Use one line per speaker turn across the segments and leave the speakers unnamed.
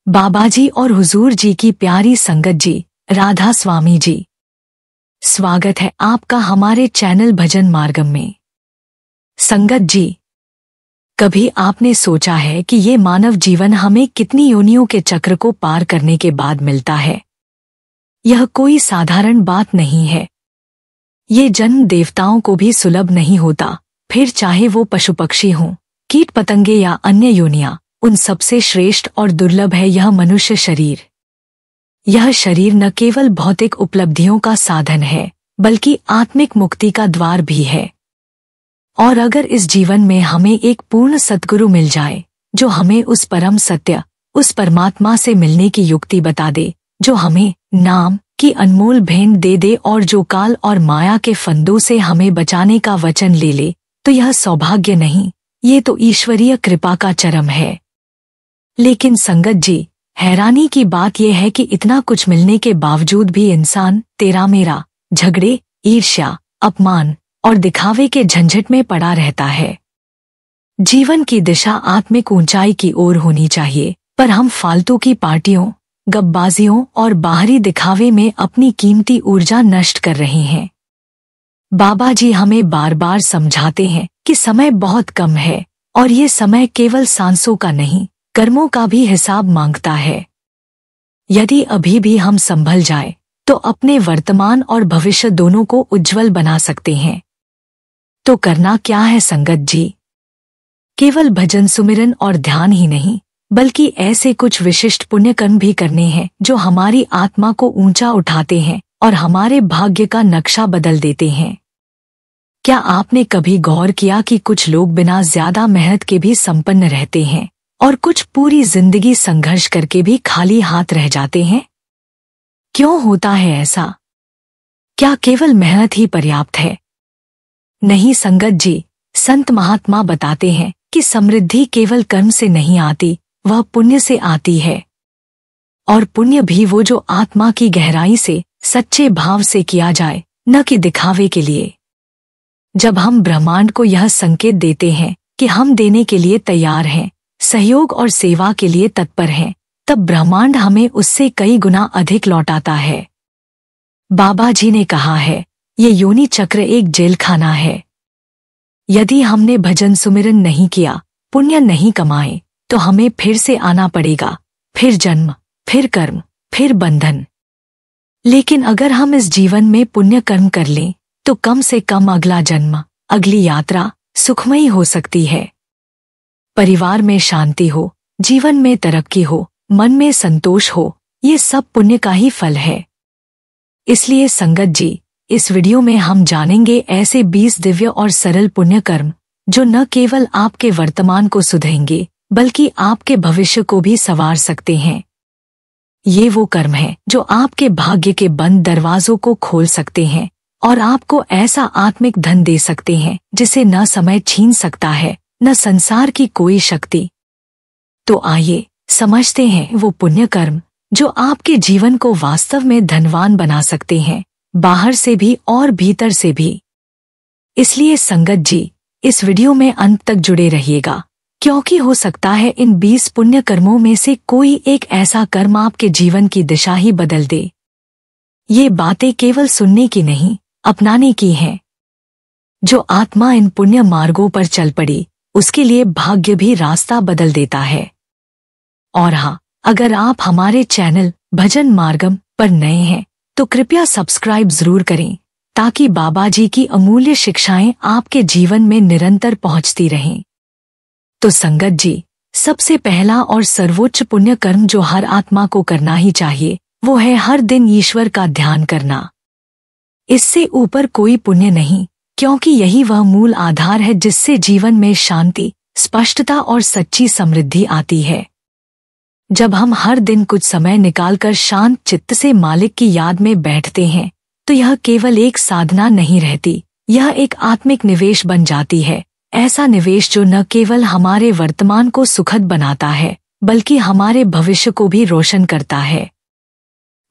बाबाजी और हुजूर जी की प्यारी संगत जी, राधा स्वामी जी, स्वागत है आपका हमारे चैनल भजन मार्गम में। संगत जी, कभी आपने सोचा है कि ये मानव जीवन हमें कितनी योनियों के चक्र को पार करने के बाद मिलता है? यह कोई साधारण बात नहीं है। ये जन्म देवताओं को भी सुलभ नहीं होता, फिर चाहे वो पशु पक्षी हों, कीट पतंगे या अन्य योनियां, उन सबसे श्रेष्ठ और दुर्लभ है यह मनुष्य शरीर। यह शरीर न केवल भौतिक उपलब्धियों का साधन है, बल्कि आत्मिक मुक्ति का द्वार भी है। और अगर इस जीवन में हमें एक पूर्ण सद्गुरु मिल जाए, जो हमें उस परम सत्य, उस परमात्मा से मिलने की युक्ति बता दे, जो हमें नाम की अनमोल भेंट दे दे और जो काल और माया के फंदों से हमें बचाने का वचन ले ले, तो यह सौभाग्य नहीं, ये तो ईश्वरीय कृपा का चरम है। लेकिन संगत जी, हैरानी की बात यह है कि इतना कुछ मिलने के बावजूद भी इंसान तेरा मेरा, झगड़े, ईर्ष्या, अपमान और दिखावे के झंझट में पड़ा रहता है। जीवन की दिशा आत्मिक ऊंचाई की ओर होनी चाहिए, पर हम फालतू की पार्टियों, गपबाजियों और बाहरी दिखावे में अपनी कीमती ऊर्जा नष्ट कर रहे हैं। बाबा जी हमें बार बार समझाते हैं कि समय बहुत कम है और ये समय केवल सांसों का नहीं, कर्मों का भी हिसाब मांगता है। यदि अभी भी हम संभल जाए, तो अपने वर्तमान और भविष्य दोनों को उज्जवल बना सकते हैं। तो करना क्या है संगत जी? केवल भजन सुमिरन और ध्यान ही नहीं, बल्कि ऐसे कुछ विशिष्ट पुण्य कर्म भी करने हैं जो हमारी आत्मा को ऊंचा उठाते हैं और हमारे भाग्य का नक्शा बदल देते हैं। क्या आपने कभी गौर किया कि कुछ लोग बिना ज्यादा मेहनत के भी संपन्न रहते हैं और कुछ पूरी जिंदगी संघर्ष करके भी खाली हाथ रह जाते हैं? क्यों होता है ऐसा? क्या केवल मेहनत ही पर्याप्त है? नहीं संगत जी, संत महात्मा बताते हैं कि समृद्धि केवल कर्म से नहीं आती, वह पुण्य से आती है। और पुण्य भी वो जो आत्मा की गहराई से, सच्चे भाव से किया जाए, न कि दिखावे के लिए। जब हम ब्रह्मांड को यह संकेत देते हैं कि हम देने के लिए तैयार हैं, सहयोग और सेवा के लिए तत्पर हैं, तब ब्रह्मांड हमें उससे कई गुना अधिक लौटाता है। बाबा जी ने कहा है, ये योनि चक्र एक जेल खाना है। यदि हमने भजन सुमिरन नहीं किया, पुण्य नहीं कमाए, तो हमें फिर से आना पड़ेगा, फिर जन्म, फिर कर्म, फिर बंधन। लेकिन अगर हम इस जीवन में पुण्य कर्म कर लें, तो कम से कम अगला जन्म, अगली यात्रा सुखमयी हो सकती है। परिवार में शांति हो, जीवन में तरक्की हो, मन में संतोष हो, ये सब पुण्य का ही फल है। इसलिए संगत जी, इस वीडियो में हम जानेंगे ऐसे 20 दिव्य और सरल पुण्य कर्म, जो न केवल आपके वर्तमान को सुधरेंगे, बल्कि आपके भविष्य को भी संवार सकते हैं। ये वो कर्म हैं जो आपके भाग्य के बंद दरवाजों को खोल सकते हैं और आपको ऐसा आत्मिक धन दे सकते हैं जिसे न समय छीन सकता है, न संसार की कोई शक्ति। तो आइए समझते हैं वो पुण्य कर्म जो आपके जीवन को वास्तव में धनवान बना सकते हैं, बाहर से भी और भीतर से भी। इसलिए संगत जी, इस वीडियो में अंत तक जुड़े रहिएगा, क्योंकि हो सकता है इन 20 पुण्य कर्मों में से कोई एक ऐसा कर्म आपके जीवन की दिशा ही बदल दे। ये बातें केवल सुनने की नहीं, अपनाने की हैं। जो आत्मा इन पुण्य मार्गों पर चल पड़ी, उसके लिए भाग्य भी रास्ता बदल देता है। और हाँ, अगर आप हमारे चैनल भजन मार्गम पर नए हैं, तो कृपया सब्सक्राइब जरूर करें, ताकि बाबा जी की अमूल्य शिक्षाएं आपके जीवन में निरंतर पहुंचती रहें। तो संगत जी, सबसे पहला और सर्वोच्च पुण्य कर्म जो हर आत्मा को करना ही चाहिए, वो है हर दिन ईश्वर का ध्यान करना। इससे ऊपर कोई पुण्य नहीं, क्योंकि यही वह मूल आधार है जिससे जीवन में शांति, स्पष्टता और सच्ची समृद्धि आती है। जब हम हर दिन कुछ समय निकालकर शांत चित्त से मालिक की याद में बैठते हैं, तो यह केवल एक साधना नहीं रहती, यह एक आत्मिक निवेश बन जाती है। ऐसा निवेश जो न केवल हमारे वर्तमान को सुखद बनाता है, बल्कि हमारे भविष्य को भी रोशन करता है।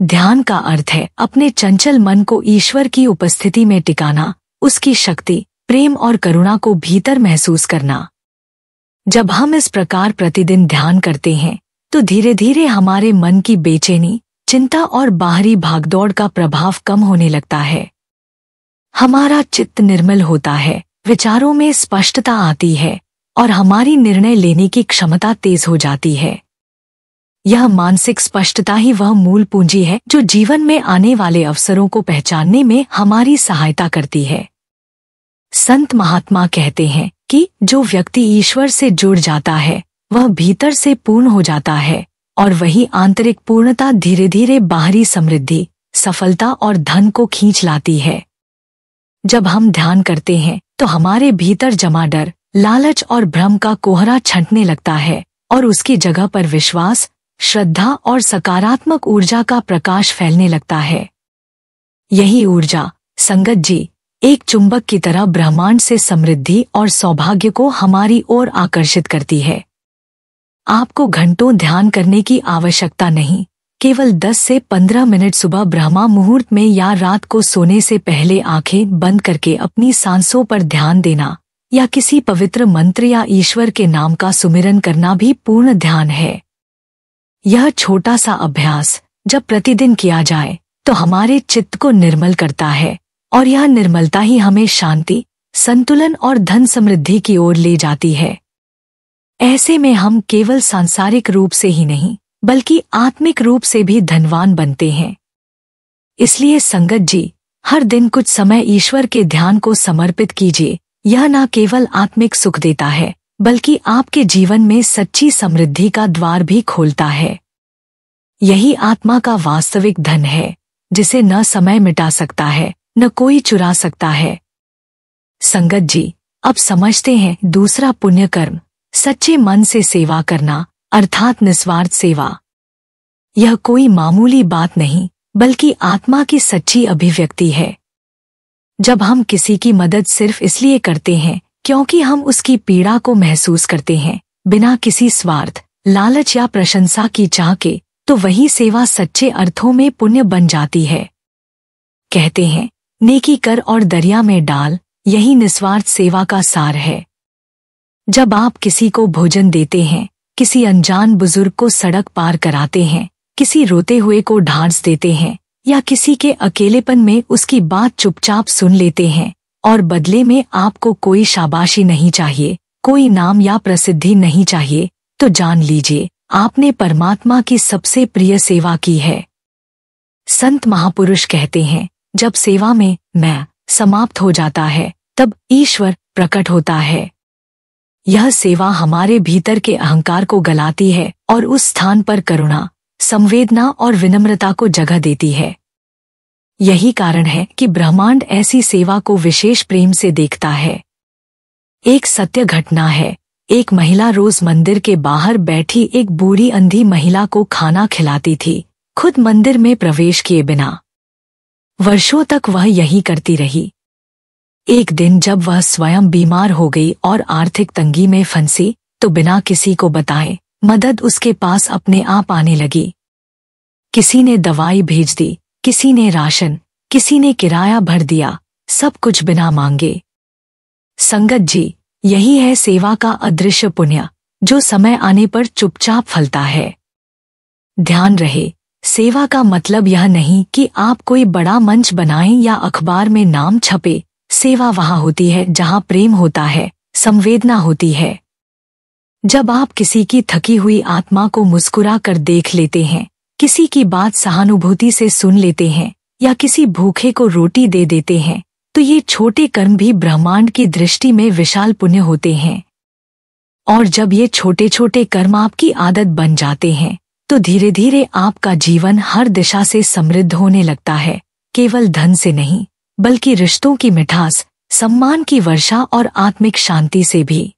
ध्यान का अर्थ है अपने चंचल मन को ईश्वर की उपस्थिति में टिकाना, उसकी शक्ति, प्रेम और करुणा को भीतर महसूस करना। जब हम इस प्रकार प्रतिदिन ध्यान करते हैं, तो धीरे धीरे हमारे मन की बेचैनी, चिंता और बाहरी भागदौड़ का प्रभाव कम होने लगता है। हमारा चित्त निर्मल होता है, विचारों में स्पष्टता आती है और हमारी निर्णय लेने की क्षमता तेज हो जाती है। यह मानसिक स्पष्टता ही वह मूल पूंजी है जो जीवन में आने वाले अवसरों को पहचानने में हमारी सहायता करती है। संत महात्मा कहते हैं कि जो व्यक्ति ईश्वर से जुड़ जाता है वह भीतर से पूर्ण हो जाता है और वही आंतरिक पूर्णता धीरे धीरे बाहरी समृद्धि, सफलता और धन को खींच लाती है। जब हम ध्यान करते हैं तो हमारे भीतर जमा डर, लालच और भ्रम का कोहरा छंटने लगता है और उसकी जगह पर विश्वास, श्रद्धा और सकारात्मक ऊर्जा का प्रकाश फैलने लगता है। यही ऊर्जा, संगत जी, एक चुंबक की तरह ब्रह्मांड से समृद्धि और सौभाग्य को हमारी ओर आकर्षित करती है। आपको घंटों ध्यान करने की आवश्यकता नहीं, केवल 10 से 15 मिनट सुबह ब्रह्मा मुहूर्त में या रात को सोने से पहले आंखें बंद करके अपनी सांसों पर ध्यान देना या किसी पवित्र मंत्र या ईश्वर के नाम का सुमिरन करना भी पूर्ण ध्यान है। यह छोटा सा अभ्यास जब प्रतिदिन किया जाए तो हमारे चित्त को निर्मल करता है और यह निर्मलता ही हमें शांति, संतुलन और धन समृद्धि की ओर ले जाती है। ऐसे में हम केवल सांसारिक रूप से ही नहीं बल्कि आत्मिक रूप से भी धनवान बनते हैं। इसलिए संगत जी, हर दिन कुछ समय ईश्वर के ध्यान को समर्पित कीजिए। यह न केवल आत्मिक सुख देता है बल्कि आपके जीवन में सच्ची समृद्धि का द्वार भी खोलता है। यही आत्मा का वास्तविक धन है जिसे न समय मिटा सकता है, न कोई चुरा सकता है। संगत जी, अब समझते हैं दूसरा पुण्य कर्म, सच्चे मन से सेवा करना अर्थात निस्वार्थ सेवा। यह कोई मामूली बात नहीं बल्कि आत्मा की सच्ची अभिव्यक्ति है। जब हम किसी की मदद सिर्फ इसलिए करते हैं क्योंकि हम उसकी पीड़ा को महसूस करते हैं, बिना किसी स्वार्थ, लालच या प्रशंसा की चाह के, तो वही सेवा सच्चे अर्थों में पुण्य बन जाती है। कहते हैं, नेकी कर और दरिया में डाल, यही निस्वार्थ सेवा का सार है। जब आप किसी को भोजन देते हैं, किसी अनजान बुजुर्ग को सड़क पार कराते हैं, किसी रोते हुए को ढांढस देते हैं या किसी के अकेलेपन में उसकी बात चुपचाप सुन लेते हैं और बदले में आपको कोई शाबाशी नहीं चाहिए, कोई नाम या प्रसिद्धि नहीं चाहिए, तो जान लीजिए आपने परमात्मा की सबसे प्रिय सेवा की है। संत महापुरुष कहते हैं, जब सेवा में मैं समाप्त हो जाता है तब ईश्वर प्रकट होता है। यह सेवा हमारे भीतर के अहंकार को गलाती है और उस स्थान पर करुणा, संवेदना और विनम्रता को जगह देती है। यही कारण है कि ब्रह्मांड ऐसी सेवा को विशेष प्रेम से देखता है। एक सत्य घटना है, एक महिला रोज मंदिर के बाहर बैठी एक बूढ़ी अंधी महिला को खाना खिलाती थी, खुद मंदिर में प्रवेश किए बिना। वर्षों तक वह यही करती रही। एक दिन जब वह स्वयं बीमार हो गई और आर्थिक तंगी में फंसी तो बिना किसी को बताए मदद उसके पास अपने आप आने लगी। किसी ने दवाई भेज दी, किसी ने राशन, किसी ने किराया भर दिया, सब कुछ बिना मांगे। संगत जी, यही है सेवा का अदृश्य पुण्य जो समय आने पर चुपचाप फलता है। ध्यान रहे, सेवा का मतलब यह नहीं कि आप कोई बड़ा मंच बनाएं या अखबार में नाम छपे। सेवा वहाँ होती है जहाँ प्रेम होता है, संवेदना होती है। जब आप किसी की थकी हुई आत्मा को मुस्कुरा कर देख लेते हैं, किसी की बात सहानुभूति से सुन लेते हैं या किसी भूखे को रोटी दे देते हैं, तो ये छोटे कर्म भी ब्रह्मांड की दृष्टि में विशाल पुण्य होते हैं। और जब ये छोटे छोटे कर्म आपकी आदत बन जाते हैं तो धीरे धीरे आपका जीवन हर दिशा से समृद्ध होने लगता है, केवल धन से नहीं बल्कि रिश्तों की मिठास, सम्मान की वर्षा और आत्मिक शांति से भी।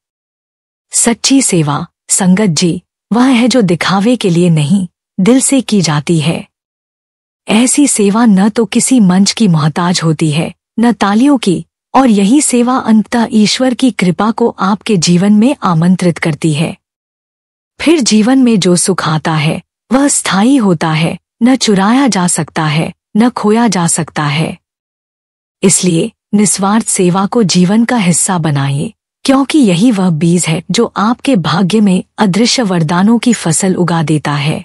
सच्ची सेवा, संगत जी, वह है जो दिखावे के लिए नहीं, दिल से की जाती है। ऐसी सेवा न तो किसी मंच की मोहताज होती है, न तालियों की, और यही सेवा अंततः ईश्वर की कृपा को आपके जीवन में आमंत्रित करती है। फिर जीवन में जो सुख आता है वह स्थायी होता है, न चुराया जा सकता है, न खोया जा सकता है। इसलिए निस्वार्थ सेवा को जीवन का हिस्सा बनाइए, क्योंकि यही वह बीज है जो आपके भाग्य में अदृश्य वरदानों की फसल उगा देता है।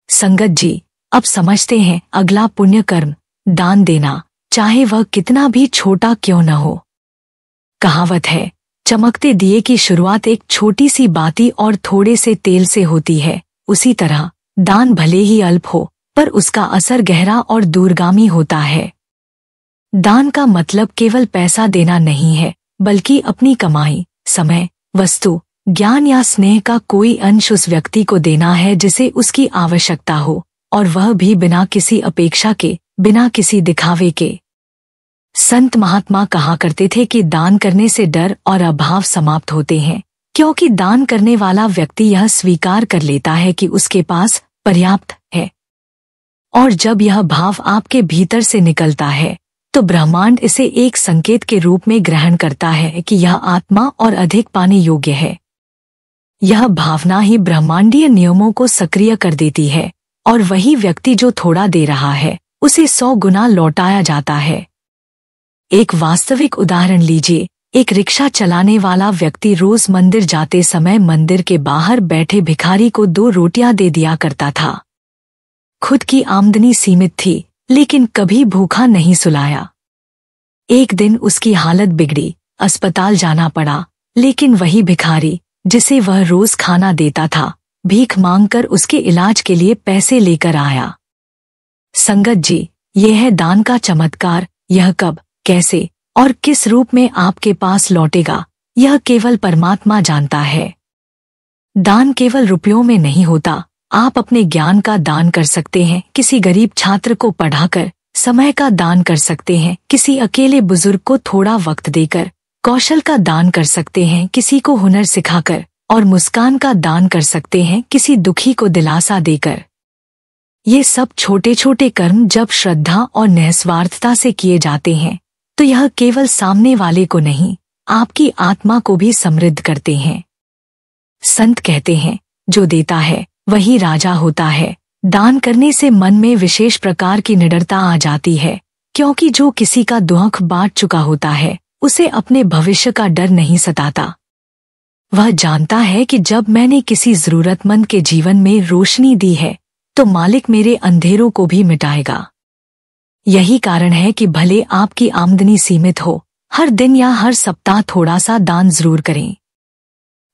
संगत जी, अब समझते हैं अगला पुण्य कर्म, दान देना, चाहे वह कितना भी छोटा क्यों न हो। कहावत है, चमकते दिए की शुरुआत एक छोटी सी बाती और थोड़े से तेल से होती है। उसी तरह दान भले ही अल्प हो, पर उसका असर गहरा और दूरगामी होता है। दान का मतलब केवल पैसा देना नहीं है, बल्कि अपनी कमाई, समय, वस्तु, ज्ञान या स्नेह का कोई अंश उस व्यक्ति को देना है जिसे उसकी आवश्यकता हो, और वह भी बिना किसी अपेक्षा के, बिना किसी दिखावे के। संत महात्मा कहा करते थे कि दान करने से डर और अभाव समाप्त होते हैं, क्योंकि दान करने वाला व्यक्ति यह स्वीकार कर लेता है कि उसके पास पर्याप्त है। और जब यह भाव आपके भीतर से निकलता है, तो ब्रह्मांड इसे एक संकेत के रूप में ग्रहण करता है कि यह आत्मा और अधिक पाने योग्य है। यह भावना ही ब्रह्मांडीय नियमों को सक्रिय कर देती है, और वही व्यक्ति जो थोड़ा दे रहा है, उसे 100 गुना लौटाया जाता है। एक वास्तविक उदाहरण लीजिए। एक रिक्शा चलाने वाला व्यक्ति रोज मंदिर जाते समय मंदिर के बाहर बैठे भिखारी को 2 रोटियां दे दिया करता था। खुद की आमदनी सीमित थी, लेकिन कभी भूखा नहीं सुलाया। एक दिन उसकी हालत बिगड़ी, अस्पताल जाना पड़ा, लेकिन वही भिखारी, जिसे वह रोज खाना देता था, भीख मांगकर उसके इलाज के लिए पैसे लेकर आया। संगत जी, यह है दान का चमत्कार। यह कब, कैसे और किस रूप में आपके पास लौटेगा, यह केवल परमात्मा जानता है। दान केवल रुपयों में नहीं होता। आप अपने ज्ञान का दान कर सकते हैं, किसी गरीब छात्र को पढ़ाकर, समय का दान कर सकते हैं, किसी अकेले बुजुर्ग को थोड़ा वक्त देकर, कौशल का दान कर सकते हैं, किसी को हुनर सिखाकर, और मुस्कान का दान कर सकते हैं, किसी दुखी को दिलासा देकर। ये सब छोटे छोटे कर्म जब श्रद्धा और निस्वार्थता से किए जाते हैं, तो यह केवल सामने वाले को नहीं, आपकी आत्मा को भी समृद्ध करते हैं। संत कहते हैं, जो देता है वही राजा होता है। दान करने से मन में विशेष प्रकार की निडरता आ जाती है, क्योंकि जो किसी का दुख बांट चुका होता है, उसे अपने भविष्य का डर नहीं सताता। वह जानता है कि जब मैंने किसी जरूरतमंद के जीवन में रोशनी दी है, तो मालिक मेरे अंधेरों को भी मिटाएगा। यही कारण है कि भले आपकी आमदनी सीमित हो, हर दिन या हर सप्ताह थोड़ा सा दान जरूर करें।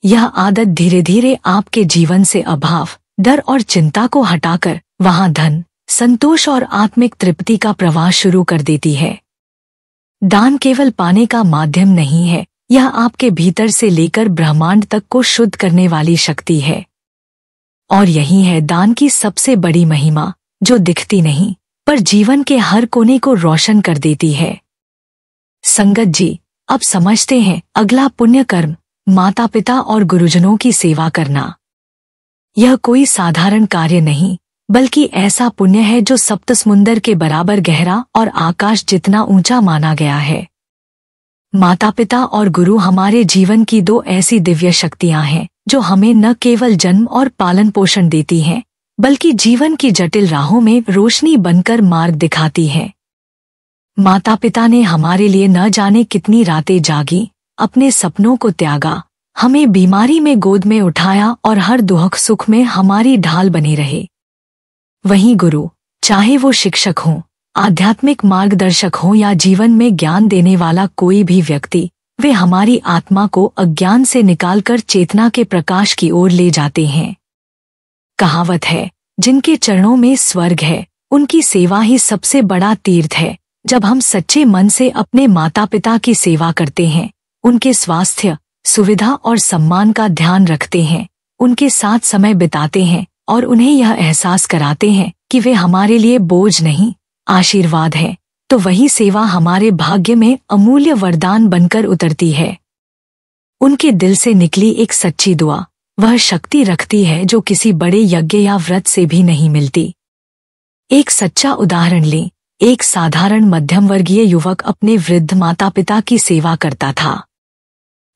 यह आदत धीरे धीरे आपके जीवन से अभाव, डर और चिंता को हटाकर वहां धन, संतोष और आत्मिक तृप्ति का प्रवाह शुरू कर देती है। दान केवल पाने का माध्यम नहीं है, यह आपके भीतर से लेकर ब्रह्मांड तक को शुद्ध करने वाली शक्ति है। और यही है दान की सबसे बड़ी महिमा, जो दिखती नहीं, पर जीवन के हर कोने को रोशन कर देती है। संगत जी, अब समझते हैं अगला पुण्य कर्म, माता पिता और गुरुजनों की सेवा करना। यह कोई साधारण कार्य नहीं, बल्कि ऐसा पुण्य है जो सप्त समुंदर के बराबर गहरा और आकाश जितना ऊंचा माना गया है। माता पिता और गुरु हमारे जीवन की 2 ऐसी दिव्य शक्तियां हैं, जो हमें न केवल जन्म और पालन पोषण देती हैं, बल्कि जीवन की जटिल राहों में रोशनी बनकर मार्ग दिखाती हैं। माता पिता ने हमारे लिए न जाने कितनी रातें जागी, अपने सपनों को त्यागा, हमें बीमारी में गोद में उठाया और हर दुख सुख में हमारी ढाल बने रहे। वहीं गुरु, चाहे वो शिक्षक हों, आध्यात्मिक मार्गदर्शक हों या जीवन में ज्ञान देने वाला कोई भी व्यक्ति, वे हमारी आत्मा को अज्ञान से निकालकर चेतना के प्रकाश की ओर ले जाते हैं। कहावत है, जिनके चरणों में स्वर्ग है, उनकी सेवा ही सबसे बड़ा तीर्थ है। जब हम सच्चे मन से अपने माता पिता की सेवा करते हैं, उनके स्वास्थ्य, सुविधा और सम्मान का ध्यान रखते हैं, उनके साथ समय बिताते हैं और उन्हें यह एहसास कराते हैं कि वे हमारे लिए बोझ नहीं, आशीर्वाद है, तो वही सेवा हमारे भाग्य में अमूल्य वरदान बनकर उतरती है। उनके दिल से निकली एक सच्ची दुआ वह शक्ति रखती है जो किसी बड़े यज्ञ या व्रत से भी नहीं मिलती। एक सच्चा उदाहरण लें। एक साधारण मध्यम वर्गीय युवक अपने वृद्ध माता पिता की सेवा करता था।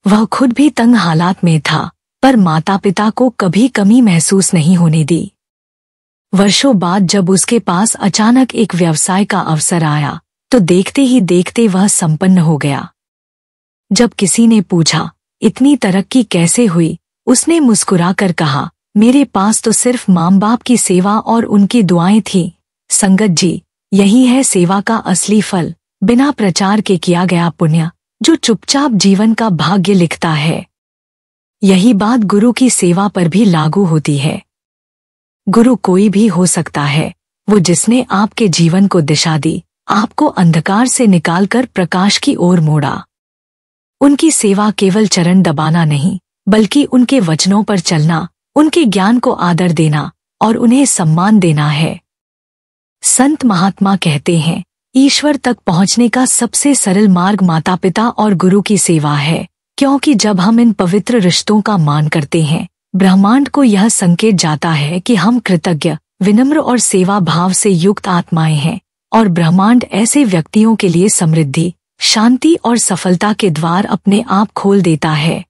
वह खुद भी तंग हालात में था, पर माता पिता को कभी कमी महसूस नहीं होने दी। वर्षों बाद जब उसके पास अचानक एक व्यवसाय का अवसर आया, तो देखते ही देखते वह संपन्न हो गया। जब किसी ने पूछा इतनी तरक्की कैसे हुई, उसने मुस्कुराकर कहा, मेरे पास तो सिर्फ माँ बाप की सेवा और उनकी दुआएं थी। संगत जी, यही है सेवा का असली फल, बिना प्रचार के किया गया पुण्य, जो चुपचाप जीवन का भाग्य लिखता है। यही बात गुरु की सेवा पर भी लागू होती है। गुरु कोई भी हो सकता है, वो जिसने आपके जीवन को दिशा दी, आपको अंधकार से निकालकर प्रकाश की ओर मोड़ा। उनकी सेवा केवल चरण दबाना नहीं, बल्कि उनके वचनों पर चलना, उनके ज्ञान को आदर देना और उन्हें सम्मान देना है। संत महात्मा कहते हैं, ईश्वर तक पहुंचने का सबसे सरल मार्ग माता पिता और गुरु की सेवा है, क्योंकि जब हम इन पवित्र रिश्तों का मान करते हैं, ब्रह्मांड को यह संकेत जाता है कि हम कृतज्ञ, विनम्र और सेवा भाव से युक्त आत्माएं हैं, और ब्रह्मांड ऐसे व्यक्तियों के लिए समृद्धि, शांति और सफलता के द्वार अपने आप खोल देता है।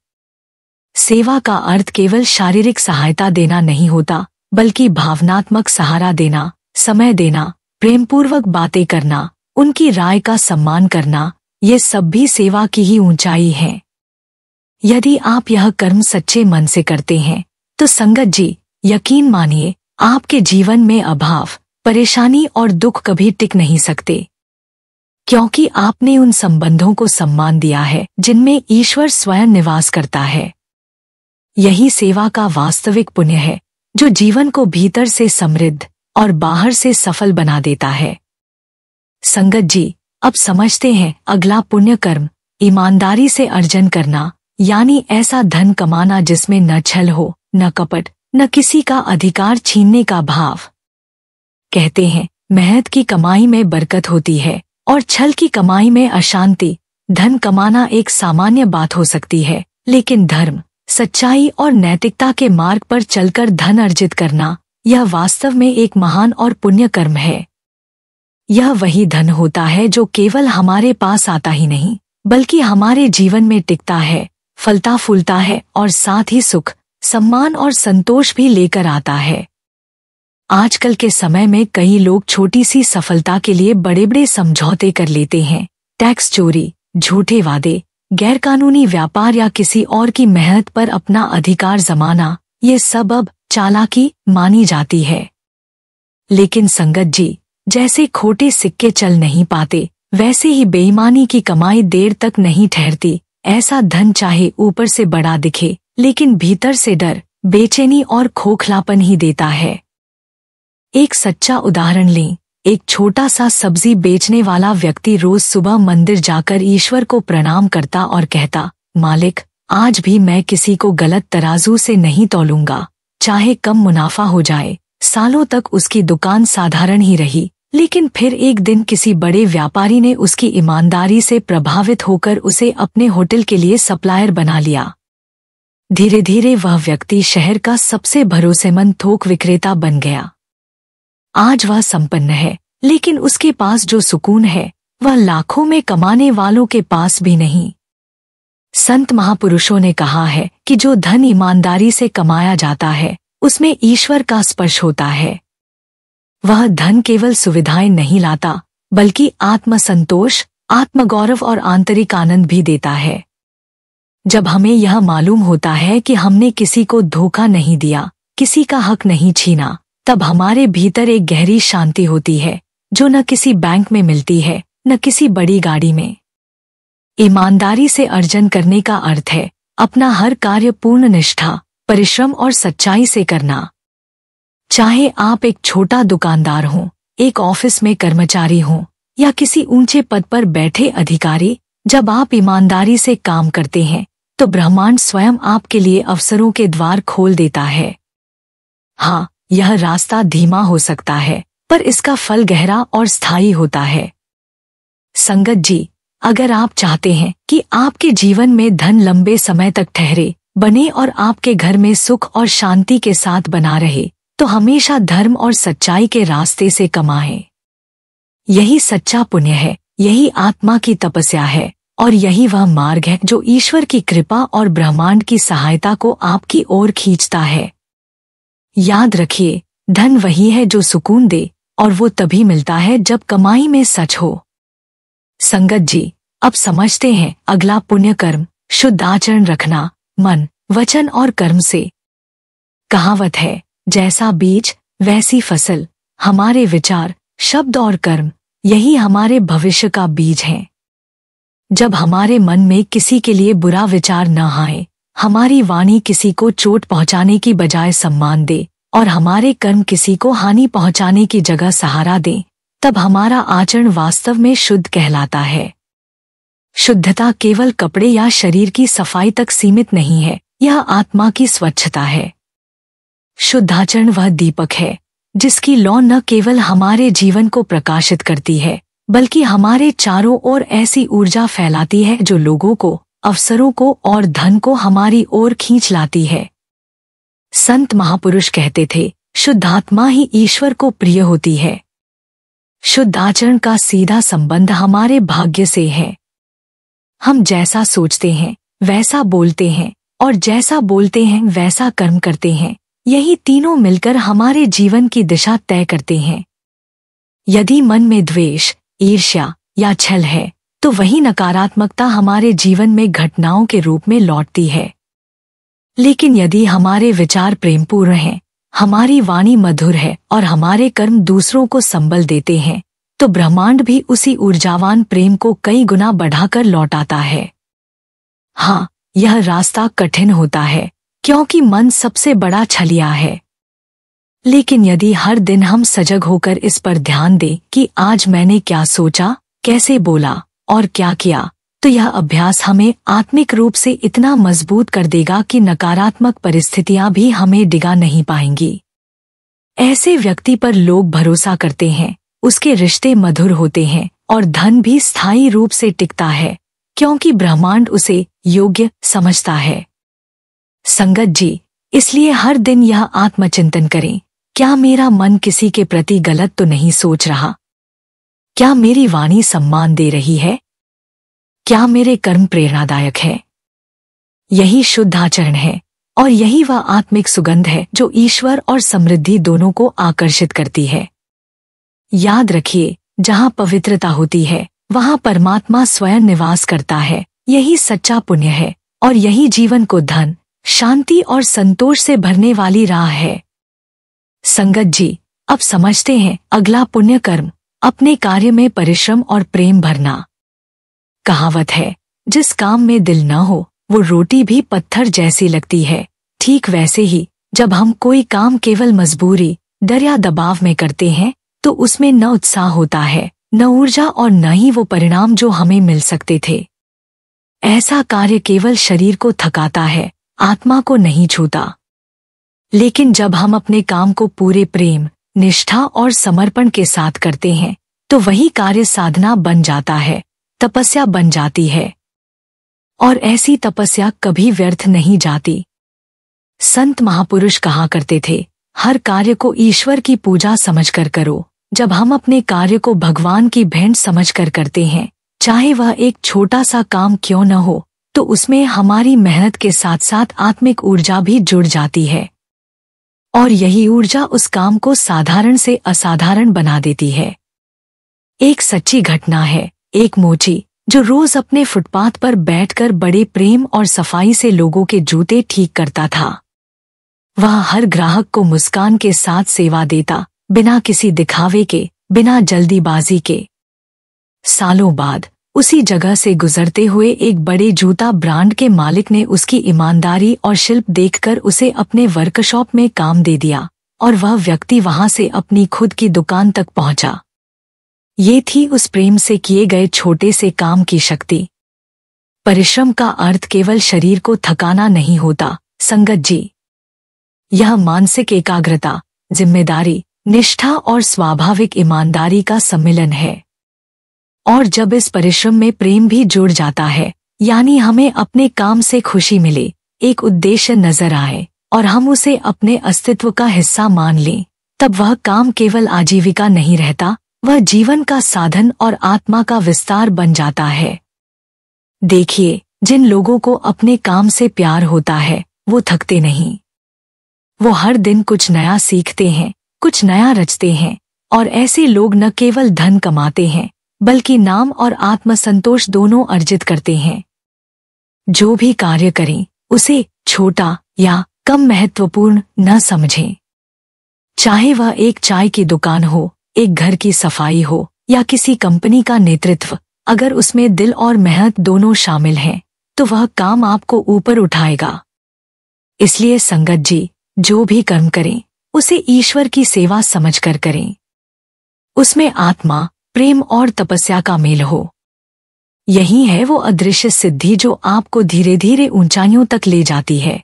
सेवा का अर्थ केवल शारीरिक सहायता देना नहीं होता, बल्कि भावनात्मक सहारा देना, समय देना, प्रेमपूर्वक बातें करना, उनकी राय का सम्मान करना, ये सब भी सेवा की ही ऊंचाई है। यदि आप यह कर्म सच्चे मन से करते हैं, तो संगत जी, यकीन मानिए, आपके जीवन में अभाव, परेशानी और दुख कभी टिक नहीं सकते, क्योंकि आपने उन संबंधों को सम्मान दिया है जिनमें ईश्वर स्वयं निवास करता है। यही सेवा का वास्तविक पुण्य है, जो जीवन को भीतर से समृद्ध और बाहर से सफल बना देता है। संगत जी, अब समझते हैं अगला पुण्य कर्म, ईमानदारी से अर्जन करना, यानी ऐसा धन कमाना जिसमें न छल हो, न कपट, न किसी का अधिकार छीनने का भाव। कहते हैं, मेहनत की कमाई में बरकत होती है और छल की कमाई में अशांति। धन कमाना एक सामान्य बात हो सकती है, लेकिन धर्म, सच्चाई और नैतिकता के मार्ग पर चलकर धन अर्जित करना, यह वास्तव में एक महान और पुण्य कर्म है। यह वही धन होता है जो केवल हमारे पास आता ही नहीं, बल्कि हमारे जीवन में टिकता है, फलता फूलता है और साथ ही सुख, सम्मान और संतोष भी लेकर आता है। आजकल के समय में कई लोग छोटी सी सफलता के लिए बड़े बड़े समझौते कर लेते हैं। टैक्स चोरी, झूठे वादे, गैरकानूनी व्यापार या किसी और की मेहनत पर अपना अधिकार जमाना, ये सब अब चालाकी मानी जाती है। लेकिन संगत जी, जैसे खोटे सिक्के चल नहीं पाते, वैसे ही बेईमानी की कमाई देर तक नहीं ठहरती। ऐसा धन चाहे ऊपर से बड़ा दिखे, लेकिन भीतर से डर, बेचैनी और खोखलापन ही देता है। एक सच्चा उदाहरण लें। एक छोटा सा सब्जी बेचने वाला व्यक्ति रोज सुबह मंदिर जाकर ईश्वर को प्रणाम करता और कहता, मालिक, आज भी मैं किसी को गलत तराजू से नहीं तौलूंगा, चाहे कम मुनाफा हो जाए। सालों तक उसकी दुकान साधारण ही रही, लेकिन फिर एक दिन किसी बड़े व्यापारी ने उसकी ईमानदारी से प्रभावित होकर उसे अपने होटल के लिए सप्लायर बना लिया। धीरे धीरे वह व्यक्ति शहर का सबसे भरोसेमंद थोक विक्रेता बन गया। आज वह संपन्न है, लेकिन उसके पास जो सुकून है, वह लाखों में कमाने वालों के पास भी नहीं। संत महापुरुषों ने कहा है कि जो धन ईमानदारी से कमाया जाता है, उसमें ईश्वर का स्पर्श होता है। वह धन केवल सुविधाएं नहीं लाता, बल्कि आत्मसंतोष, आत्मगौरव और आंतरिक आनंद भी देता है। जब हमें यह मालूम होता है कि हमने किसी को धोखा नहीं दिया, किसी का हक नहीं छीना, तब हमारे भीतर एक गहरी शांति होती है, जो न किसी बैंक में मिलती है, न किसी बड़ी गाड़ी में। ईमानदारी से अर्जन करने का अर्थ है अपना हर कार्य पूर्ण निष्ठा, परिश्रम और सच्चाई से करना। चाहे आप एक छोटा दुकानदार हों, एक ऑफिस में कर्मचारी हों, या किसी ऊंचे पद पर बैठे अधिकारी, जब आप ईमानदारी से काम करते हैं, तो ब्रह्मांड स्वयं आपके लिए अवसरों के द्वार खोल देता है। हाँ, यह रास्ता धीमा हो सकता है, पर इसका फल गहरा और स्थायी होता है। संगत जी, अगर आप चाहते हैं कि आपके जीवन में धन लंबे समय तक ठहरे, बने और आपके घर में सुख और शांति के साथ बना रहे, तो हमेशा धर्म और सच्चाई के रास्ते से कमाएं। यही सच्चा पुण्य है, यही आत्मा की तपस्या है, और यही वह मार्ग है जो ईश्वर की कृपा और ब्रह्मांड की सहायता को आपकी ओर खींचता है। याद रखिए, धन वही है जो सुकून दे, और वो तभी मिलता है जब कमाई में सच हो। संगत जी, अब समझते हैं अगला पुण्य कर्म, शुद्ध आचरण रखना मन, वचन और कर्म से। कहावत है, जैसा बीज वैसी फसल। हमारे विचार, शब्द और कर्म यही हमारे भविष्य का बीज हैं। जब हमारे मन में किसी के लिए बुरा विचार न आए, हमारी वाणी किसी को चोट पहुंचाने की बजाय सम्मान दे और हमारे कर्म किसी को हानि पहुंचाने की जगह सहारा दें, तब हमारा आचरण वास्तव में शुद्ध कहलाता है। शुद्धता केवल कपड़े या शरीर की सफाई तक सीमित नहीं है, यह आत्मा की स्वच्छता है। शुद्धाचरण वह दीपक है जिसकी लौ न केवल हमारे जीवन को प्रकाशित करती है, बल्कि हमारे चारों ओर ऐसी ऊर्जा फैलाती है जो लोगों को, अवसरों को और धन को हमारी ओर खींच लाती है। संत महापुरुष कहते थे, शुद्धात्मा ही ईश्वर को प्रिय होती है। शुद्ध आचरण का सीधा संबंध हमारे भाग्य से है। हम जैसा सोचते हैं वैसा बोलते हैं और जैसा बोलते हैं वैसा कर्म करते हैं। यही तीनों मिलकर हमारे जीवन की दिशा तय करते हैं। यदि मन में द्वेष, ईर्ष्या या छल है, तो वही नकारात्मकता हमारे जीवन में घटनाओं के रूप में लौटती है। लेकिन यदि हमारे विचार प्रेमपूर्ण हैं, हमारी वाणी मधुर है और हमारे कर्म दूसरों को संबल देते हैं, तो ब्रह्मांड भी उसी ऊर्जावान प्रेम को कई गुना बढ़ाकर लौटाता है। हाँ, यह रास्ता कठिन होता है क्योंकि मन सबसे बड़ा छलिया है। लेकिन यदि हर दिन हम सजग होकर इस पर ध्यान दें कि आज मैंने क्या सोचा, कैसे बोला और क्या किया, तो यह अभ्यास हमें आत्मिक रूप से इतना मजबूत कर देगा कि नकारात्मक परिस्थितियां भी हमें डिगा नहीं पाएंगी। ऐसे व्यक्ति पर लोग भरोसा करते हैं, उसके रिश्ते मधुर होते हैं और धन भी स्थायी रूप से टिकता है, क्योंकि ब्रह्मांड उसे योग्य समझता है। संगत जी, इसलिए हर दिन यह आत्मचिंतन करें, क्या मेरा मन किसी के प्रति गलत तो नहीं सोच रहा? क्या मेरी वाणी सम्मान दे रही है? क्या मेरे कर्म प्रेरणादायक है? यही शुद्ध आचरण है और यही वह आत्मिक सुगंध है जो ईश्वर और समृद्धि दोनों को आकर्षित करती है। याद रखिए, जहाँ पवित्रता होती है वहाँ परमात्मा स्वयं निवास करता है। यही सच्चा पुण्य है और यही जीवन को धन, शांति और संतोष से भरने वाली राह है। संगत जी, अब समझते हैं अगला पुण्य कर्म, अपने कार्य में परिश्रम और प्रेम भरना। कहावत है, जिस काम में दिल न हो वो रोटी भी पत्थर जैसी लगती है। ठीक वैसे ही जब हम कोई काम केवल मजबूरी, डर या दबाव में करते हैं, तो उसमें न उत्साह होता है, न ऊर्जा और न ही वो परिणाम जो हमें मिल सकते थे। ऐसा कार्य केवल शरीर को थकाता है, आत्मा को नहीं छूता। लेकिन जब हम अपने काम को पूरे प्रेम, निष्ठा और समर्पण के साथ करते हैं, तो वही कार्य साधना बन जाता है, तपस्या बन जाती है। और ऐसी तपस्या कभी व्यर्थ नहीं जाती। संत महापुरुष कहा करते थे, हर कार्य को ईश्वर की पूजा समझकर करो। जब हम अपने कार्य को भगवान की भेंट समझकर करते हैं, चाहे वह एक छोटा सा काम क्यों न हो, तो उसमें हमारी मेहनत के साथ साथ आत्मिक ऊर्जा भी जुड़ जाती है। और यही ऊर्जा उस काम को साधारण से असाधारण बना देती है। एक सच्ची घटना है, एक मोची जो रोज अपने फुटपाथ पर बैठकर बड़े प्रेम और सफाई से लोगों के जूते ठीक करता था। वह हर ग्राहक को मुस्कान के साथ सेवा देता, बिना किसी दिखावे के, बिना जल्दीबाजी के। सालों बाद उसी जगह से गुजरते हुए एक बड़े जूता ब्रांड के मालिक ने उसकी ईमानदारी और शिल्प देखकर उसे अपने वर्कशॉप में काम दे दिया और वह व्यक्ति वहां से अपनी खुद की दुकान तक पहुंचा। ये थी उस प्रेम से किए गए छोटे से काम की शक्ति। परिश्रम का अर्थ केवल शरीर को थकाना नहीं होता संगत जी। यह मानसिक एकाग्रता, जिम्मेदारी, निष्ठा और स्वाभाविक ईमानदारी का सम्मिलन है। और जब इस परिश्रम में प्रेम भी जुड़ जाता है, यानी हमें अपने काम से खुशी मिले, एक उद्देश्य नजर आए और हम उसे अपने अस्तित्व का हिस्सा मान लें, तब वह काम केवल आजीविका नहीं रहता, वह जीवन का साधन और आत्मा का विस्तार बन जाता है। देखिए, जिन लोगों को अपने काम से प्यार होता है वो थकते नहीं। वो हर दिन कुछ नया सीखते हैं, कुछ नया रचते हैं और ऐसे लोग न केवल धन कमाते हैं बल्कि नाम और आत्मसंतोष दोनों अर्जित करते हैं। जो भी कार्य करें उसे छोटा या कम महत्वपूर्ण न समझें। चाहे वह एक चाय की दुकान हो, एक घर की सफाई हो या किसी कंपनी का नेतृत्व, अगर उसमें दिल और मेहनत दोनों शामिल हैं तो वह काम आपको ऊपर उठाएगा। इसलिए संगत जी, जो भी कर्म करें उसे ईश्वर की सेवा समझकर करें। उसमें आत्मा, प्रेम और तपस्या का मेल हो। यही है वो अदृश्य सिद्धि जो आपको धीरे धीरे ऊंचाइयों तक ले जाती है।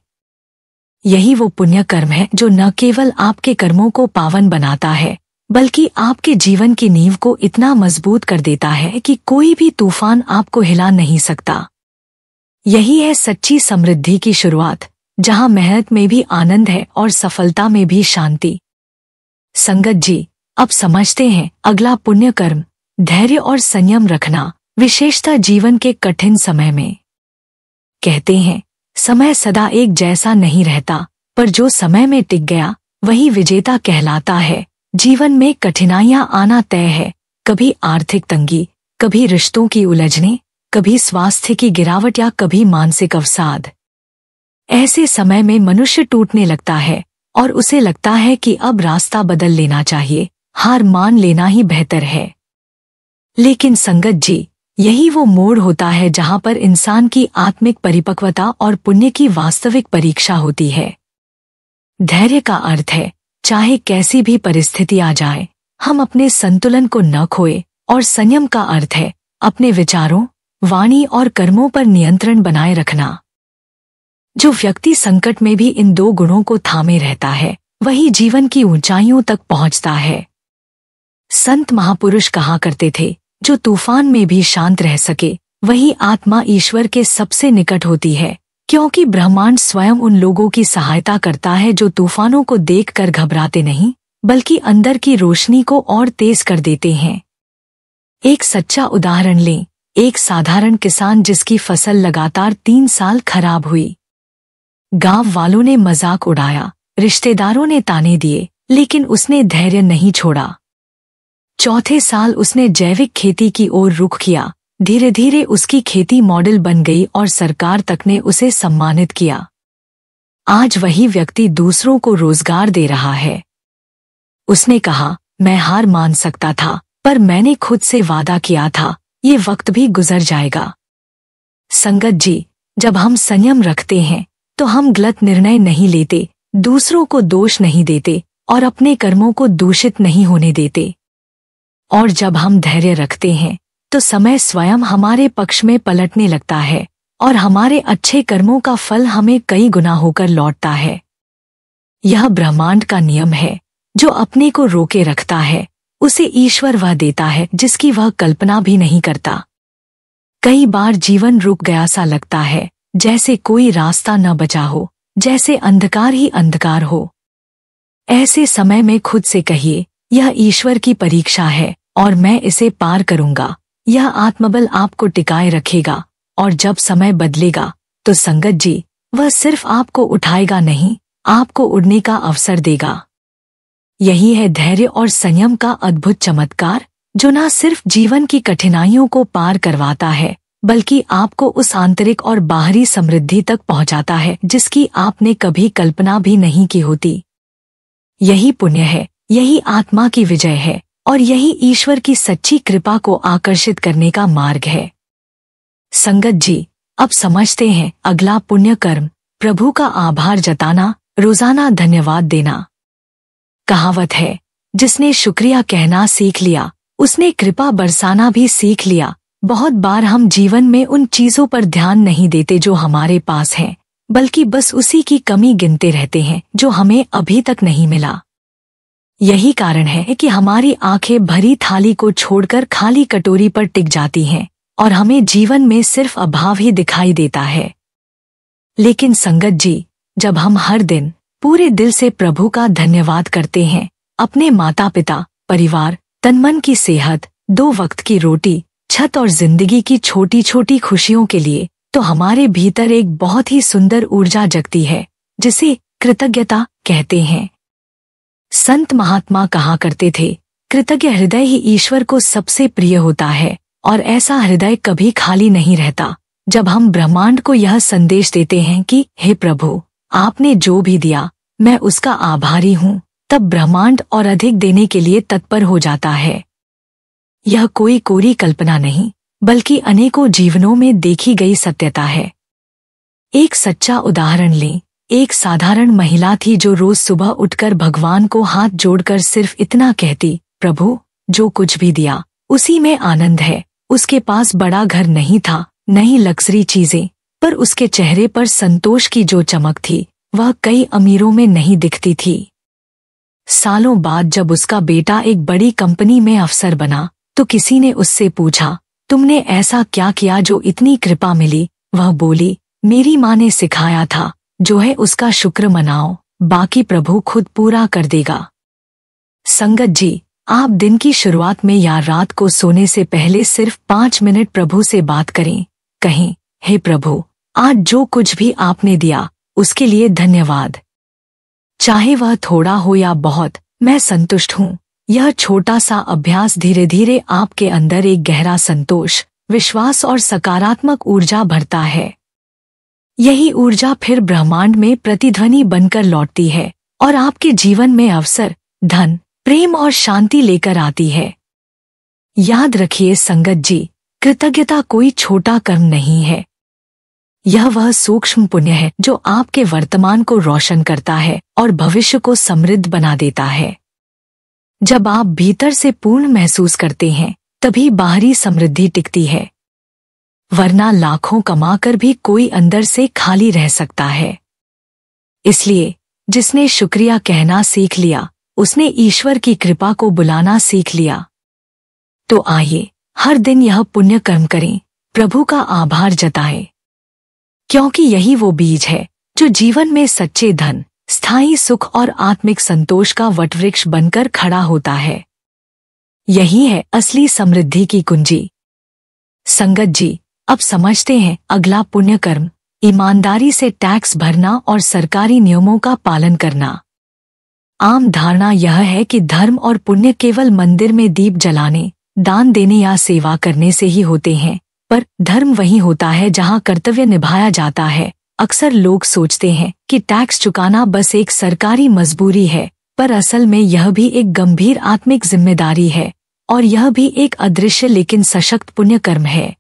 यही वो पुण्य कर्म है जो न केवल आपके कर्मों को पावन बनाता है, बल्कि आपके जीवन की नींव को इतना मजबूत कर देता है कि कोई भी तूफान आपको हिला नहीं सकता। यही है सच्ची समृद्धि की शुरुआत, जहां मेहनत में भी आनंद है और सफलता में भी शांति। संगत जी, अब समझते हैं अगला पुण्य कर्म, धैर्य और संयम रखना, विशेषतः जीवन के कठिन समय में। कहते हैं समय सदा एक जैसा नहीं रहता, पर जो समय में टिक गया वही विजेता कहलाता है। जीवन में कठिनाइयां आना तय है, कभी आर्थिक तंगी, कभी रिश्तों की उलझने, कभी स्वास्थ्य की गिरावट या कभी मानसिक अवसाद। ऐसे समय में मनुष्य टूटने लगता है और उसे लगता है कि अब रास्ता बदल लेना चाहिए, हार मान लेना ही बेहतर है। लेकिन संगत जी, यही वो मोड़ होता है जहां पर इंसान की आत्मिक परिपक्वता और पुण्य की वास्तविक परीक्षा होती है। धैर्य का अर्थ है चाहे कैसी भी परिस्थिति आ जाए, हम अपने संतुलन को न खोए, और संयम का अर्थ है अपने विचारों, वाणी और कर्मों पर नियंत्रण बनाए रखना। जो व्यक्ति संकट में भी इन दो गुणों को थामे रहता है, वही जीवन की ऊंचाइयों तक पहुंचता है। संत महापुरुष कहा करते थे, जो तूफान में भी शांत रह सके वही आत्मा ईश्वर के सबसे निकट होती है, क्योंकि ब्रह्मांड स्वयं उन लोगों की सहायता करता है जो तूफानों को देखकर घबराते नहीं, बल्कि अंदर की रोशनी को और तेज कर देते हैं। एक सच्चा उदाहरण लें, एक साधारण किसान जिसकी फसल लगातार 3 साल खराब हुई। गांव वालों ने मजाक उड़ाया, रिश्तेदारों ने ताने दिए, लेकिन उसने धैर्य नहीं छोड़ा। चौथे साल उसने जैविक खेती की ओर रुख किया। धीरे धीरे उसकी खेती मॉडल बन गई और सरकार तक ने उसे सम्मानित किया। आज वही व्यक्ति दूसरों को रोजगार दे रहा है। उसने कहा, मैं हार मान सकता था, पर मैंने खुद से वादा किया था, ये वक्त भी गुजर जाएगा। संगत जी, जब हम संयम रखते हैं तो हम गलत निर्णय नहीं लेते, दूसरों को दोष नहीं देते और अपने कर्मों को दूषित नहीं होने देते। और जब हम धैर्य रखते हैं तो समय स्वयं हमारे पक्ष में पलटने लगता है और हमारे अच्छे कर्मों का फल हमें कई गुना होकर लौटता है। यह ब्रह्मांड का नियम है, जो अपने को रोके रखता है उसे ईश्वर वह देता है जिसकी वह कल्पना भी नहीं करता। कई बार जीवन रुक गया सा लगता है, जैसे कोई रास्ता न बचा हो, जैसे अंधकार ही अंधकार हो। ऐसे समय में खुद से कहिए, यह ईश्वर की परीक्षा है और मैं इसे पार करूंगा। यह आत्मबल आपको टिकाए रखेगा, और जब समय बदलेगा तो संगत जी, वह सिर्फ आपको उठाएगा नहीं, आपको उड़ने का अवसर देगा। यही है धैर्य और संयम का अद्भुत चमत्कार, जो न सिर्फ जीवन की कठिनाइयों को पार करवाता है, बल्कि आपको उस आंतरिक और बाहरी समृद्धि तक पहुंचाता है जिसकी आपने कभी कल्पना भी नहीं की होती। यही पुण्य है, यही आत्मा की विजय है, और यही ईश्वर की सच्ची कृपा को आकर्षित करने का मार्ग है। संगत जी, अब समझते हैं अगला पुण्य कर्म, प्रभु का आभार जताना, रोजाना धन्यवाद देना। कहावत है, जिसने शुक्रिया कहना सीख लिया उसने कृपा बरसाना भी सीख लिया। बहुत बार हम जीवन में उन चीजों पर ध्यान नहीं देते जो हमारे पास हैं, बल्कि बस उसी की कमी गिनते रहते हैं जो हमें अभी तक नहीं मिला। यही कारण है कि हमारी आंखें भरी थाली को छोड़कर खाली कटोरी पर टिक जाती हैं और हमें जीवन में सिर्फ अभाव ही दिखाई देता है। लेकिन संगत जी, जब हम हर दिन पूरे दिल से प्रभु का धन्यवाद करते हैं, अपने माता पिता, परिवार, तन-मन की सेहत, 2 वक्त की रोटी, छत और जिंदगी की छोटी छोटी खुशियों के लिए, तो हमारे भीतर एक बहुत ही सुंदर ऊर्जा जगती है, जिसे कृतज्ञता कहते हैं। संत महात्मा कहा करते थे, कृतज्ञ हृदय ही ईश्वर को सबसे प्रिय होता है, और ऐसा हृदय कभी खाली नहीं रहता। जब हम ब्रह्मांड को यह संदेश देते हैं कि हे प्रभु, आपने जो भी दिया मैं उसका आभारी हूँ, तब ब्रह्मांड और अधिक देने के लिए तत्पर हो जाता है। यह कोई कोरी कल्पना नहीं, बल्कि अनेकों जीवनों में देखी गई सत्यता है। एक सच्चा उदाहरण लें। एक साधारण महिला थी जो रोज सुबह उठकर भगवान को हाथ जोड़कर सिर्फ इतना कहती, प्रभु, जो कुछ भी दिया उसी में आनंद है। उसके पास बड़ा घर नहीं था, नहीं लग्जरी चीजें, पर उसके चेहरे पर संतोष की जो चमक थी वह कई अमीरों में नहीं दिखती थी। सालों बाद जब उसका बेटा एक बड़ी कंपनी में अफसर बना तो किसी ने उससे पूछा, तुमने ऐसा क्या किया जो इतनी कृपा मिली? वह बोली, मेरी माँ ने सिखाया था, जो है उसका शुक्र मनाओ, बाकी प्रभु खुद पूरा कर देगा। संगत जी, आप दिन की शुरुआत में या रात को सोने से पहले सिर्फ 5 मिनट प्रभु से बात करें। कहें, हे प्रभु, आज जो कुछ भी आपने दिया उसके लिए धन्यवाद। चाहे वह थोड़ा हो या बहुत, मैं संतुष्ट हूँ। यह छोटा सा अभ्यास धीरे धीरे आपके अंदर एक गहरा संतोष, विश्वास और सकारात्मक ऊर्जा भरता है। यही ऊर्जा फिर ब्रह्मांड में प्रतिध्वनि बनकर लौटती है और आपके जीवन में अवसर, धन, प्रेम और शांति लेकर आती है। याद रखिए संगत जी, कृतज्ञता कोई छोटा कर्म नहीं है। यह वह सूक्ष्म पुण्य है जो आपके वर्तमान को रोशन करता है और भविष्य को समृद्ध बना देता है। जब आप भीतर से पूर्ण महसूस करते हैं, तभी बाहरी समृद्धि टिकती है, वरना लाखों कमाकर भी कोई अंदर से खाली रह सकता है। इसलिए जिसने शुक्रिया कहना सीख लिया, उसने ईश्वर की कृपा को बुलाना सीख लिया। तो आइए हर दिन यह पुण्य कर्म करें, प्रभु का आभार जताएं, क्योंकि यही वो बीज है जो जीवन में सच्चे धन, स्थायी सुख और आत्मिक संतोष का वटवृक्ष बनकर खड़ा होता है। यही है असली समृद्धि की कुंजी। संगत जी, अब समझते हैं अगला पुण्य कर्म, ईमानदारी से टैक्स भरना और सरकारी नियमों का पालन करना। आम धारणा यह है कि धर्म और पुण्य केवल मंदिर में दीप जलाने, दान देने या सेवा करने से ही होते हैं, पर धर्म वही होता है जहां कर्तव्य निभाया जाता है। अक्सर लोग सोचते हैं कि टैक्स चुकाना बस एक सरकारी मजबूरी है, पर असल में यह भी एक गंभीर आत्मिक जिम्मेदारी है, और यह भी एक अदृश्य लेकिन सशक्त पुण्य कर्म है।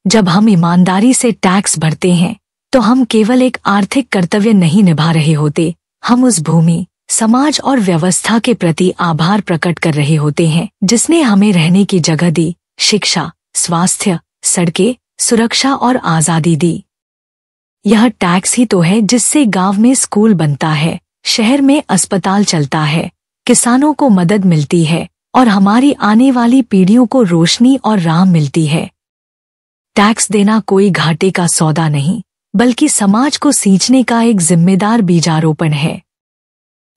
जब हम ईमानदारी से टैक्स भरते हैं तो हम केवल एक आर्थिक कर्तव्य नहीं निभा रहे होते, हम उस भूमि, समाज और व्यवस्था के प्रति आभार प्रकट कर रहे होते हैं जिसने हमें रहने की जगह दी, शिक्षा, स्वास्थ्य, सड़कें, सुरक्षा और आजादी दी। यह टैक्स ही तो है जिससे गांव में स्कूल बनता है, शहर में अस्पताल चलता है, किसानों को मदद मिलती है और हमारी आने वाली पीढ़ियों को रोशनी और राह मिलती है। टैक्स देना कोई घाटे का सौदा नहीं, बल्कि समाज को सींचने का एक जिम्मेदार बीजारोपण है।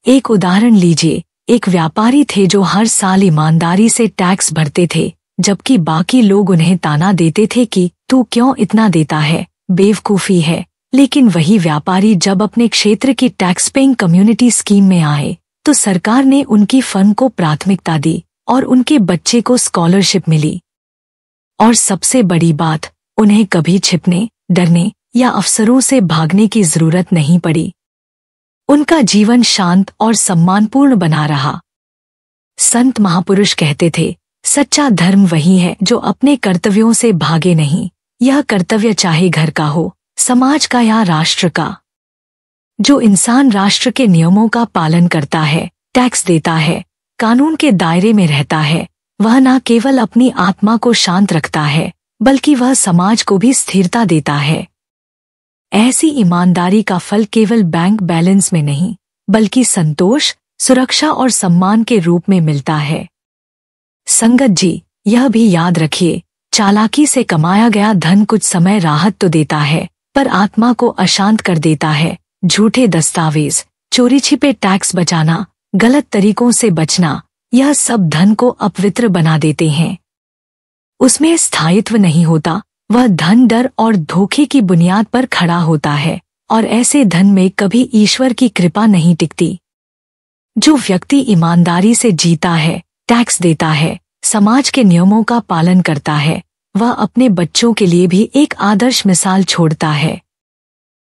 एक उदाहरण लीजिए, एक व्यापारी थे जो हर साल ईमानदारी से टैक्स भरते थे, जबकि बाकी लोग उन्हें ताना देते थे कि तू क्यों इतना देता है, बेवकूफ़ी है। लेकिन वही व्यापारी जब अपने क्षेत्र की टैक्स पेइंग कम्युनिटी स्कीम में आए तो सरकार ने उनकी फर्म को प्राथमिकता दी और उनके बच्चे को स्कॉलरशिप मिली। और सबसे बड़ी बात, उन्हें कभी छिपने, डरने या अफसरों से भागने की जरूरत नहीं पड़ी। उनका जीवन शांत और सम्मानपूर्ण बना रहा। संत महापुरुष कहते थे, सच्चा धर्म वही है जो अपने कर्तव्यों से भागे नहीं। यह कर्तव्य चाहे घर का हो, समाज का या राष्ट्र का। जो इंसान राष्ट्र के नियमों का पालन करता है, टैक्स देता है, कानून के दायरे में रहता है, वह न केवल अपनी आत्मा को शांत रखता है, बल्कि वह समाज को भी स्थिरता देता है। ऐसी ईमानदारी का फल केवल बैंक बैलेंस में नहीं, बल्कि संतोष, सुरक्षा और सम्मान के रूप में मिलता है। संगत जी, यह भी याद रखिए, चालाकी से कमाया गया धन कुछ समय राहत तो देता है, पर आत्मा को अशांत कर देता है। झूठे दस्तावेज, चोरी छिपे टैक्स बचाना, गलत तरीकों से बचना, यह सब धन को अपवित्र बना देते हैं। उसमें स्थायित्व नहीं होता, वह धन डर और धोखे की बुनियाद पर खड़ा होता है, और ऐसे धन में कभी ईश्वर की कृपा नहीं टिकती। जो व्यक्ति ईमानदारी से जीता है, टैक्स देता है, समाज के नियमों का पालन करता है, वह अपने बच्चों के लिए भी एक आदर्श मिसाल छोड़ता है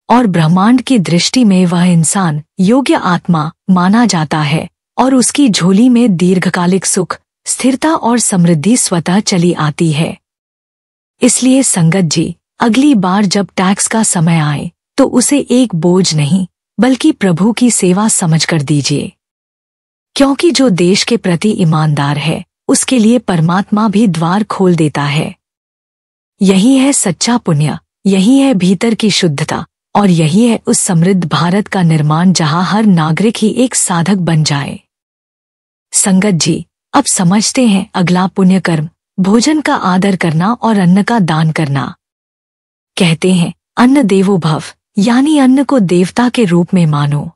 और ब्रह्मांड की दृष्टि में वह इंसान योग्य आत्मा माना जाता है और उसकी झोली में दीर्घकालिक सुख, स्थिरता और समृद्धि स्वतः चली आती है। इसलिए संगत जी, अगली बार जब टैक्स का समय आए तो उसे एक बोझ नहीं बल्कि प्रभु की सेवा समझकर दीजिए, क्योंकि जो देश के प्रति ईमानदार है उसके लिए परमात्मा भी द्वार खोल देता है। यही है सच्चा पुण्य, यही है भीतर की शुद्धता और यही है उस समृद्ध भारत का निर्माण जहां हर नागरिक ही एक साधक बन जाए। संगत जी, अब समझते हैं अगला पुण्य कर्म, भोजन का आदर करना और अन्न का दान करना। कहते हैं अन्न देवो भव, यानी अन्न को देवता के रूप में मानो।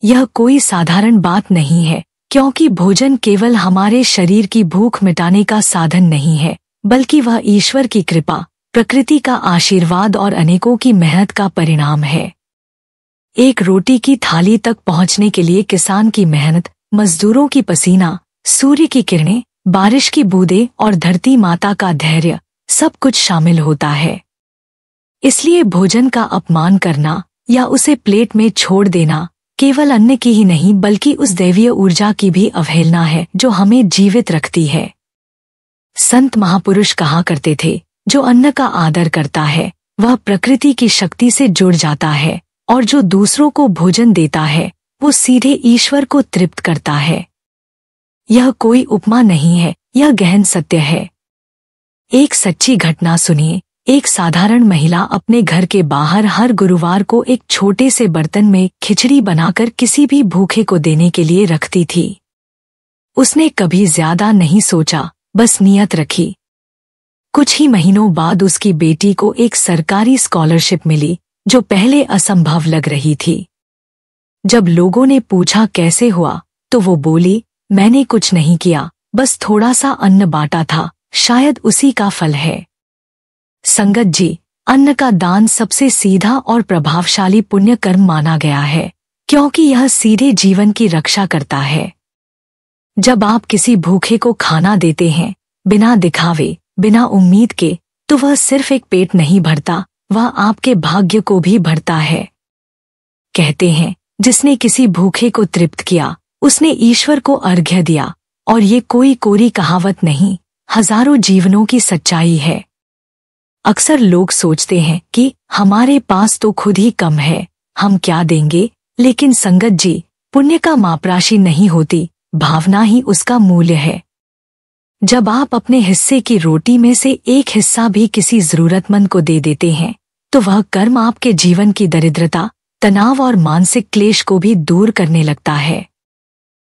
यह कोई साधारण बात नहीं है, क्योंकि भोजन केवल हमारे शरीर की भूख मिटाने का साधन नहीं है, बल्कि वह ईश्वर की कृपा, प्रकृति का आशीर्वाद और अनेकों की मेहनत का परिणाम है। एक रोटी की थाली तक पहुंचने के लिए किसान की मेहनत, मजदूरों की पसीना, सूर्य की किरणें, बारिश की बूंदें और धरती माता का धैर्य, सब कुछ शामिल होता है। इसलिए भोजन का अपमान करना या उसे प्लेट में छोड़ देना केवल अन्न की ही नहीं बल्कि उस दैवीय ऊर्जा की भी अवहेलना है जो हमें जीवित रखती है। संत महापुरुष कहा करते थे, जो अन्न का आदर करता है वह प्रकृति की शक्ति से जुड़ जाता है और जो दूसरों को भोजन देता है वो सीधे ईश्वर को तृप्त करता है। यह कोई उपमा नहीं है, यह गहन सत्य है। एक सच्ची घटना सुनिए। एक साधारण महिला अपने घर के बाहर हर गुरुवार को एक छोटे से बर्तन में खिचड़ी बनाकर किसी भी भूखे को देने के लिए रखती थी। उसने कभी ज्यादा नहीं सोचा, बस नियत रखी। कुछ ही महीनों बाद उसकी बेटी को एक सरकारी स्कॉलरशिप मिली जो पहले असंभव लग रही थी। जब लोगों ने पूछा कैसे हुआ तो वो बोली, मैंने कुछ नहीं किया, बस थोड़ा सा अन्न बांटा था, शायद उसी का फल है। संगत जी, अन्न का दान सबसे सीधा और प्रभावशाली पुण्य कर्म माना गया है, क्योंकि यह सीधे जीवन की रक्षा करता है। जब आप किसी भूखे को खाना देते हैं, बिना दिखावे, बिना उम्मीद के, तो वह सिर्फ एक पेट नहीं भरता, वह आपके भाग्य को भी भरता है। कहते हैं, जिसने किसी भूखे को तृप्त किया, उसने ईश्वर को अर्घ्य दिया, और ये कोई कोरी कहावत नहीं, हजारों जीवनों की सच्चाई है। अक्सर लोग सोचते हैं कि हमारे पास तो खुद ही कम है, हम क्या देंगे, लेकिन संगत जी, पुण्य का मापराशि नहीं होती, भावना ही उसका मूल्य है। जब आप अपने हिस्से की रोटी में से एक हिस्सा भी किसी जरूरतमंद को दे देते हैं, तो वह कर्म आपके जीवन की दरिद्रता, तनाव और मानसिक क्लेश को भी दूर करने लगता है।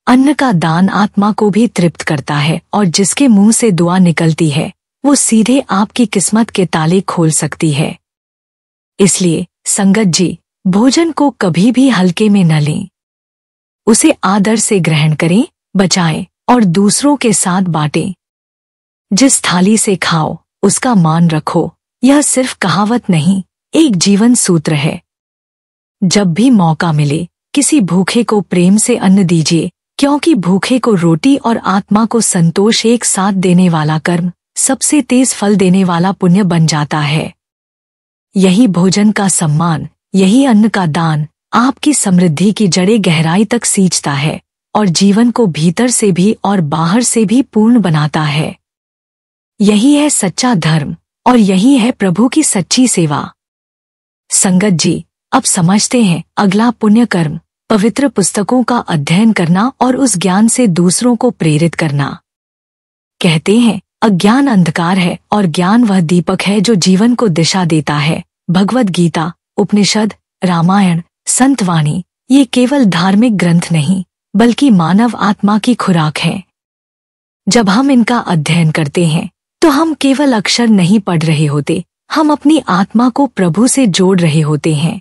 अन्न का दान आत्मा को भी तृप्त करता है और जिसके मुंह से दुआ निकलती है वो सीधे आपकी किस्मत के ताले खोल सकती है। इसलिए संगत जी, भोजन को कभी भी हल्के में न लें। उसे आदर से ग्रहण करें, बचाएं और दूसरों के साथ बांटें। जिस थाली से खाओ उसका मान रखो, यह सिर्फ कहावत नहीं, एक जीवन सूत्र है। जब भी मौका मिले किसी भूखे को प्रेम से अन्न दीजिए, क्योंकि भूखे को रोटी और आत्मा को संतोष एक साथ देने वाला कर्म सबसे तेज फल देने वाला पुण्य बन जाता है। यही भोजन का सम्मान, यही अन्न का दान आपकी समृद्धि की जड़ें गहराई तक सींचता है और जीवन को भीतर से भी और बाहर से भी पूर्ण बनाता है। यही है सच्चा धर्म और यही है प्रभु की सच्ची सेवा। संगत जी, अब समझते हैं अगला पुण्य कर्म, पवित्र पुस्तकों का अध्ययन करना और उस ज्ञान से दूसरों को प्रेरित करना। कहते हैं, अज्ञान अंधकार है और ज्ञान वह दीपक है जो जीवन को दिशा देता है। भगवद गीता, उपनिषद, रामायण, संतवाणी, ये केवल धार्मिक ग्रंथ नहीं बल्कि मानव आत्मा की खुराक है। जब हम इनका अध्ययन करते हैं तो हम केवल अक्षर नहीं पढ़ रहे होते, हम अपनी आत्मा को प्रभु से जोड़ रहे होते हैं।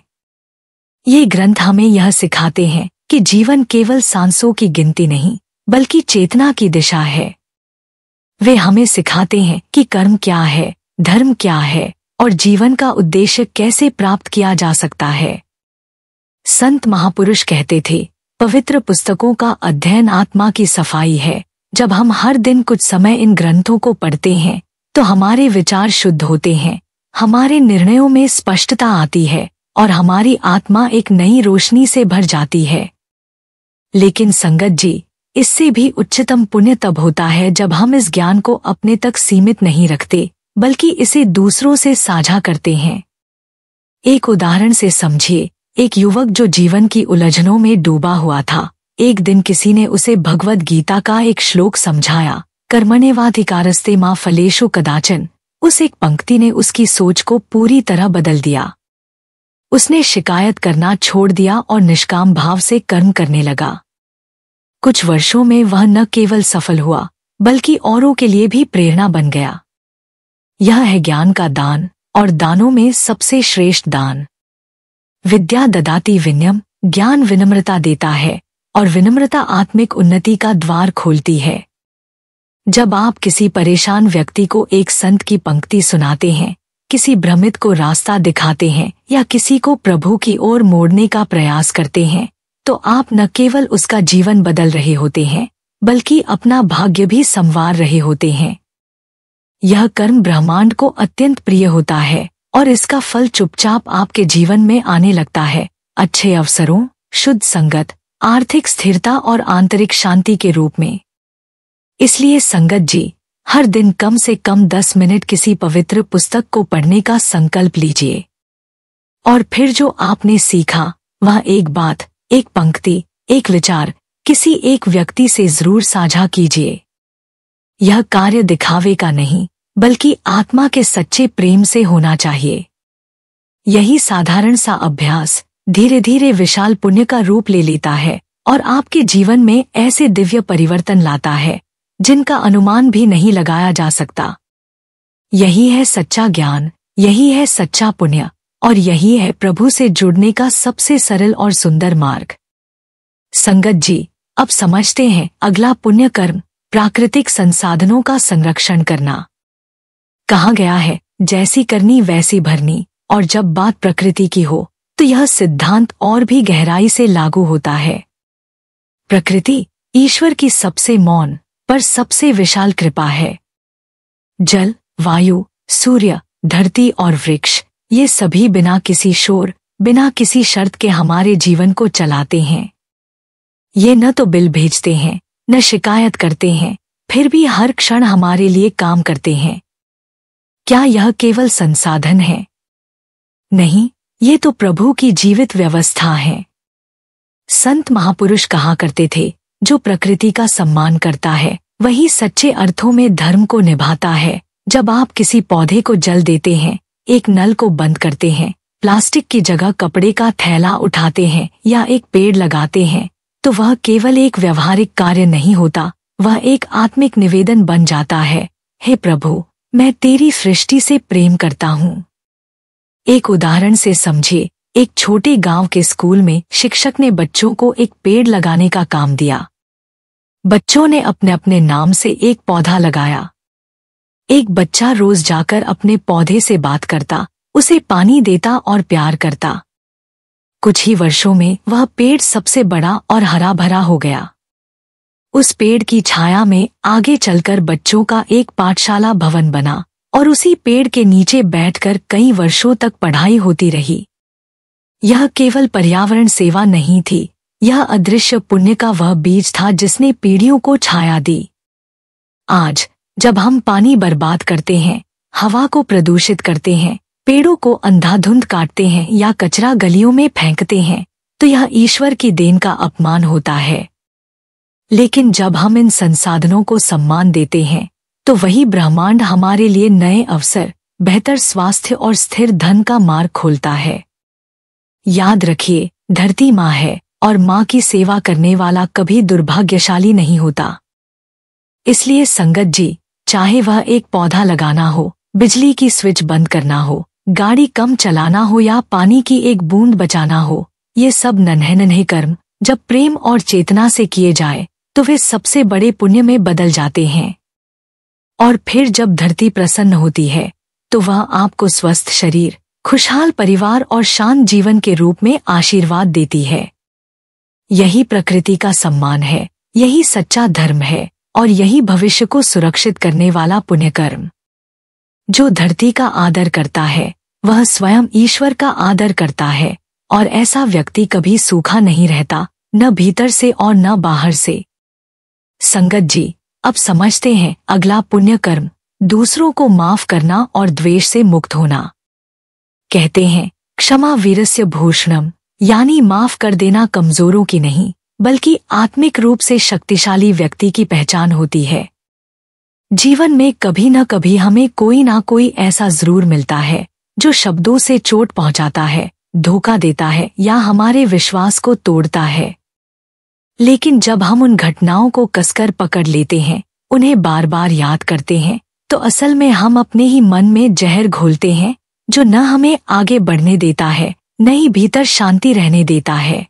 ये ग्रंथ हमें यह सिखाते हैं कि जीवन केवल सांसों की गिनती नहीं बल्कि चेतना की दिशा है। वे हमें सिखाते हैं कि कर्म क्या है, धर्म क्या है और जीवन का उद्देश्य कैसे प्राप्त किया जा सकता है। संत महापुरुष कहते थे, पवित्र पुस्तकों का अध्ययन आत्मा की सफाई है जब हम हर दिन कुछ समय इन ग्रंथों को पढ़ते हैं तो हमारे विचार शुद्ध होते हैं, हमारे निर्णयों में स्पष्टता आती है और हमारी आत्मा एक नई रोशनी से भर जाती है। लेकिन संगत जी, इससे भी उच्चतम पुण्य तब होता है जब हम इस ज्ञान को अपने तक सीमित नहीं रखते बल्कि इसे दूसरों से साझा करते हैं। एक उदाहरण से समझिए, एक युवक जो जीवन की उलझनों में डूबा हुआ था, एक दिन किसी ने उसे भगवद गीता का एक श्लोक समझाया, कर्मण्येवाधिकारस्ते मा फलेषु कदाचन। उस एक पंक्ति ने उसकी सोच को पूरी तरह बदल दिया। उसने शिकायत करना छोड़ दिया और निष्काम भाव से कर्म करने लगा। कुछ वर्षों में वह न केवल सफल हुआ बल्कि औरों के लिए भी प्रेरणा बन गया। यह है ज्ञान का दान, और दानों में सबसे श्रेष्ठ दान। विद्या ददाति विनयम, ज्ञान विनम्रता देता है और विनम्रता आत्मिक उन्नति का द्वार खोलती है। जब आप किसी परेशान व्यक्ति को एक संत की पंक्ति सुनाते हैं, किसी भ्रमित को रास्ता दिखाते हैं या किसी को प्रभु की ओर मोड़ने का प्रयास करते हैं, तो आप न केवल उसका जीवन बदल रहे होते हैं बल्कि अपना भाग्य भी संवार रहे होते हैं। यह कर्म ब्रह्मांड को अत्यंत प्रिय होता है और इसका फल चुपचाप आपके जीवन में आने लगता है, अच्छे अवसरों, शुद्ध संगत, आर्थिक स्थिरता और आंतरिक शांति के रूप में। इसलिए संगत जी, हर दिन कम से कम 10 मिनट किसी पवित्र पुस्तक को पढ़ने का संकल्प लीजिए और फिर जो आपने सीखा वह एक बात, एक पंक्ति, एक विचार किसी एक व्यक्ति से जरूर साझा कीजिए। यह कार्य दिखावे का नहीं बल्कि आत्मा के सच्चे प्रेम से होना चाहिए। यही साधारण सा अभ्यास धीरे धीरे विशाल पुण्य का रूप ले लेता है और आपके जीवन में ऐसे दिव्य परिवर्तन लाता है जिनका अनुमान भी नहीं लगाया जा सकता। यही है सच्चा ज्ञान, यही है सच्चा पुण्य और यही है प्रभु से जुड़ने का सबसे सरल और सुंदर मार्ग। संगत जी, अब समझते हैं अगला पुण्य कर्म, प्राकृतिक संसाधनों का संरक्षण करना। कहा गया है, जैसी करनी वैसी भरनी, और जब बात प्रकृति की हो तो यह सिद्धांत और भी गहराई से लागू होता है। प्रकृति ईश्वर की सबसे मौन पर सबसे विशाल कृपा है। जल, वायु, सूर्य, धरती और वृक्ष, ये सभी बिना किसी शोर, बिना किसी शर्त के हमारे जीवन को चलाते हैं। ये न तो बिल भेजते हैं, न शिकायत करते हैं, फिर भी हर क्षण हमारे लिए काम करते हैं। क्या यह केवल संसाधन है? नहीं, ये तो प्रभु की जीवित व्यवस्था है। संत महापुरुष कहा करते थे, जो प्रकृति का सम्मान करता है वही सच्चे अर्थों में धर्म को निभाता है। जब आप किसी पौधे को जल देते हैं, एक नल को बंद करते हैं, प्लास्टिक की जगह कपड़े का थैला उठाते हैं या एक पेड़ लगाते हैं, तो वह केवल एक व्यवहारिक कार्य नहीं होता, वह एक आत्मिक निवेदन बन जाता है। हे प्रभु, मैं तेरी सृष्टि से प्रेम करता हूँ। एक उदाहरण से समझिए, एक छोटे गांव के स्कूल में शिक्षक ने बच्चों को एक पेड़ लगाने का काम दिया। बच्चों ने अपने अपने नाम से एक पौधा लगाया। एक बच्चा रोज जाकर अपने पौधे से बात करता, उसे पानी देता और प्यार करता। कुछ ही वर्षों में वह पेड़ सबसे बड़ा और हरा भरा हो गया। उस पेड़ की छाया में आगे चलकर बच्चों का एक पाठशाला भवन बना और उसी पेड़ के नीचे बैठकर कई वर्षों तक पढ़ाई होती रही। यह केवल पर्यावरण सेवा नहीं थी, यह अदृश्य पुण्य का वह बीज था जिसने पीढ़ियों को छाया दी। आज जब हम पानी बर्बाद करते हैं, हवा को प्रदूषित करते हैं, पेड़ों को अंधाधुंध काटते हैं या कचरा गलियों में फेंकते हैं, तो यह ईश्वर की देन का अपमान होता है। लेकिन जब हम इन संसाधनों को सम्मान देते हैं, तो वही ब्रह्मांड हमारे लिए नए अवसर, बेहतर स्वास्थ्य और स्थिर धन का मार्ग खोलता है। याद रखिए, धरती माँ है और माँ की सेवा करने वाला कभी दुर्भाग्यशाली नहीं होता। इसलिए संगत जी, चाहे वह एक पौधा लगाना हो, बिजली की स्विच बंद करना हो, गाड़ी कम चलाना हो या पानी की एक बूंद बचाना हो, ये सब नन्हे नन्हे कर्म जब प्रेम और चेतना से किए जाए तो वे सबसे बड़े पुण्य में बदल जाते हैं। और फिर जब धरती प्रसन्न होती है तो वह आपको स्वस्थ शरीर, खुशहाल परिवार और शांत जीवन के रूप में आशीर्वाद देती है। यही प्रकृति का सम्मान है, यही सच्चा धर्म है और यही भविष्य को सुरक्षित करने वाला पुण्य कर्म। जो धरती का आदर करता है वह स्वयं ईश्वर का आदर करता है, और ऐसा व्यक्ति कभी सूखा नहीं रहता, न भीतर से और न बाहर से। संगत जी, अब समझते हैं अगला पुण्य कर्म, दूसरों को माफ करना और द्वेष से मुक्त होना। कहते हैं क्षमा वीरस्य भूषणम, यानी माफ कर देना कमजोरों की नहीं बल्कि आत्मिक रूप से शक्तिशाली व्यक्ति की पहचान होती है। जीवन में कभी न कभी हमें कोई ना कोई ऐसा जरूर मिलता है जो शब्दों से चोट पहुंचाता है, धोखा देता है या हमारे विश्वास को तोड़ता है। लेकिन जब हम उन घटनाओं को कसकर पकड़ लेते हैं, उन्हें बार बार याद करते हैं, तो असल में हम अपने ही मन में जहर घोलते हैं जो न हमें आगे बढ़ने देता है, न ही भीतर शांति रहने देता है।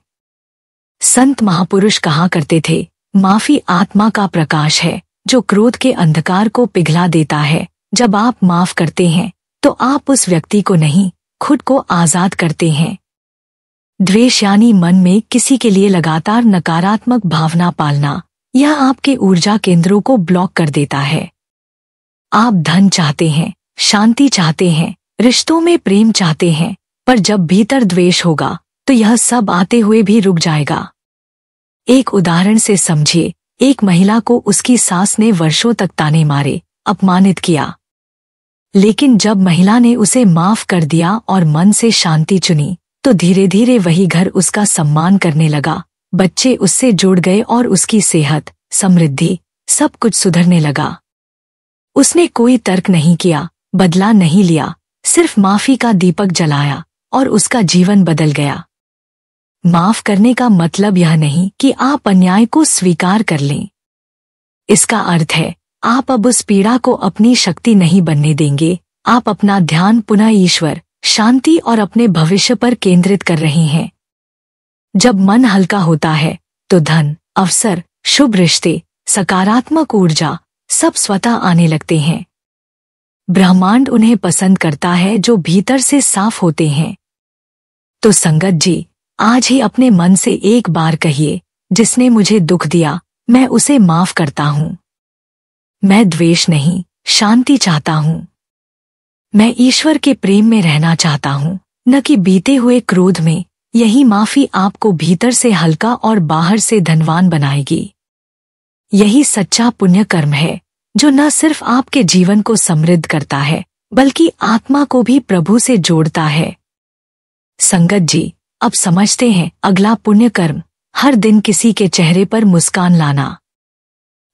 संत महापुरुष कहा करते थे, माफी आत्मा का प्रकाश है जो क्रोध के अंधकार को पिघला देता है। जब आप माफ करते हैं तो आप उस व्यक्ति को नहीं, खुद को आजाद करते हैं। द्वेष यानी मन में किसी के लिए लगातार नकारात्मक भावना पालना, यह आपके ऊर्जा केंद्रों को ब्लॉक कर देता है। आप धन चाहते हैं, शांति चाहते हैं, रिश्तों में प्रेम चाहते हैं, पर जब भीतर द्वेष होगा तो यह सब आते हुए भी रुक जाएगा। एक उदाहरण से समझिए, एक महिला को उसकी सास ने वर्षों तक ताने मारे, अपमानित किया। लेकिन जब महिला ने उसे माफ कर दिया और मन से शांति चुनी, तो धीरे धीरे वही घर उसका सम्मान करने लगा, बच्चे उससे जुड़ गए और उसकी सेहत, समृद्धि, सब कुछ सुधरने लगा। उसने कोई तर्क नहीं किया, बदला नहीं लिया, सिर्फ माफी का दीपक जलाया और उसका जीवन बदल गया। माफ करने का मतलब यह नहीं कि आप अन्याय को स्वीकार कर लें। इसका अर्थ है आप अब उस पीड़ा को अपनी शक्ति नहीं बनने देंगे। आप अपना ध्यान पुनः ईश्वर, शांति और अपने भविष्य पर केंद्रित कर रहे हैं। जब मन हल्का होता है तो धन, अवसर, शुभ रिश्ते, सकारात्मक ऊर्जा सब स्वतः आने लगते हैं। ब्रह्मांड उन्हें पसंद करता है जो भीतर से साफ होते हैं। तो संगत जी, आज ही अपने मन से एक बार कहिए, जिसने मुझे दुख दिया मैं उसे माफ करता हूं। मैं द्वेष नहीं, शांति चाहता हूं। मैं ईश्वर के प्रेम में रहना चाहता हूं, न कि बीते हुए क्रोध में। यही माफी आपको भीतर से हल्का और बाहर से धनवान बनाएगी। यही सच्चा पुण्य कर्म है जो न सिर्फ आपके जीवन को समृद्ध करता है बल्कि आत्मा को भी प्रभु से जोड़ता है। संगत जी, अब समझते हैं अगला पुण्य कर्म, हर दिन किसी के चेहरे पर मुस्कान लाना।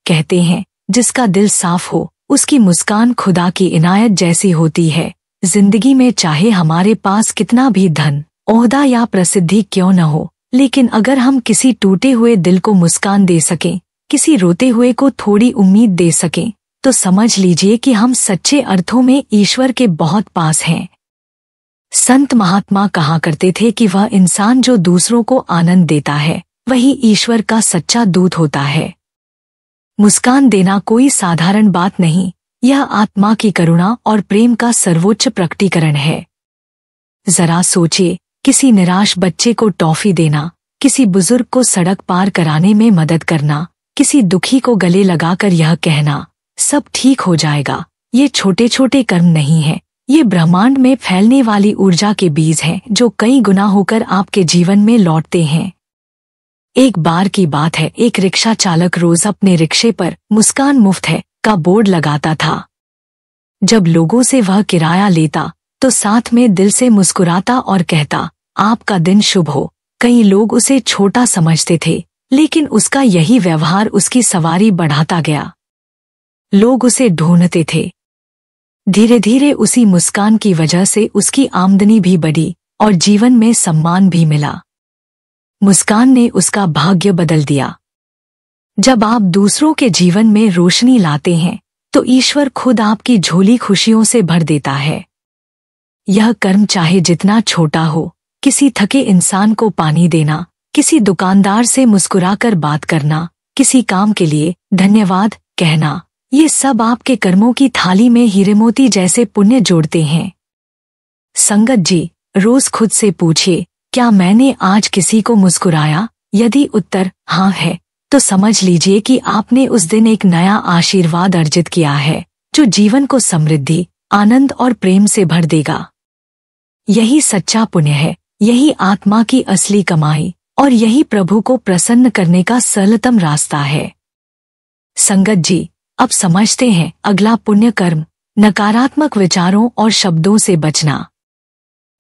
कहते हैं जिसका दिल साफ हो उसकी मुस्कान खुदा की इनायत जैसी होती है। जिंदगी में चाहे हमारे पास कितना भी धन, ओहदा या प्रसिद्धि क्यों न हो, लेकिन अगर हम किसी टूटे हुए दिल को मुस्कान दे सकें, किसी रोते हुए को थोड़ी उम्मीद दे सकें, तो समझ लीजिए कि हम सच्चे अर्थों में ईश्वर के बहुत पास हैं। संत महात्मा कहा करते थे कि वह इंसान जो दूसरों को आनंद देता है वही ईश्वर का सच्चा दूत होता है। मुस्कान देना कोई साधारण बात नहीं, यह आत्मा की करुणा और प्रेम का सर्वोच्च प्रकटीकरण है। जरा सोचिए, किसी निराश बच्चे को टॉफी देना, किसी बुजुर्ग को सड़क पार कराने में मदद करना, किसी दुखी को गले लगाकर यह कहना सब ठीक हो जाएगा, ये छोटे छोटे कर्म नहीं हैं, ये ब्रह्मांड में फैलने वाली ऊर्जा के बीज हैं जो कई गुना होकर आपके जीवन में लौटते हैं। एक बार की बात है, एक रिक्शा चालक रोज अपने रिक्शे पर मुस्कान मुफ्त है का बोर्ड लगाता था। जब लोगों से वह किराया लेता तो साथ में दिल से मुस्कुराता और कहता, आपका दिन शुभ हो। कई लोग उसे छोटा समझते थे, लेकिन उसका यही व्यवहार उसकी सवारी बढ़ाता गया। लोग उसे ढूंढते थे। धीरे धीरे उसी मुस्कान की वजह से उसकी आमदनी भी बढ़ी और जीवन में सम्मान भी मिला। मुस्कान ने उसका भाग्य बदल दिया। जब आप दूसरों के जीवन में रोशनी लाते हैं तो ईश्वर खुद आपकी झोली खुशियों से भर देता है। यह कर्म चाहे जितना छोटा हो, किसी थके इंसान को पानी देना, किसी दुकानदार से मुस्कुराकर बात करना, किसी काम के लिए धन्यवाद कहना, ये सब आपके कर्मों की थाली में हीरे मोती जैसे पुण्य जोड़ते हैं। संगत जी, रोज खुद से पूछिए, क्या मैंने आज किसी को मुस्कुराया? यदि उत्तर हाँ है तो समझ लीजिए कि आपने उस दिन एक नया आशीर्वाद अर्जित किया है, जो जीवन को समृद्धि, आनंद और प्रेम से भर देगा। यही सच्चा पुण्य है, यही आत्मा की असली कमाई और यही प्रभु को प्रसन्न करने का सरलतम रास्ता है। संगत जी, अब समझते हैं अगला पुण्य कर्म, नकारात्मक विचारों और शब्दों से बचना।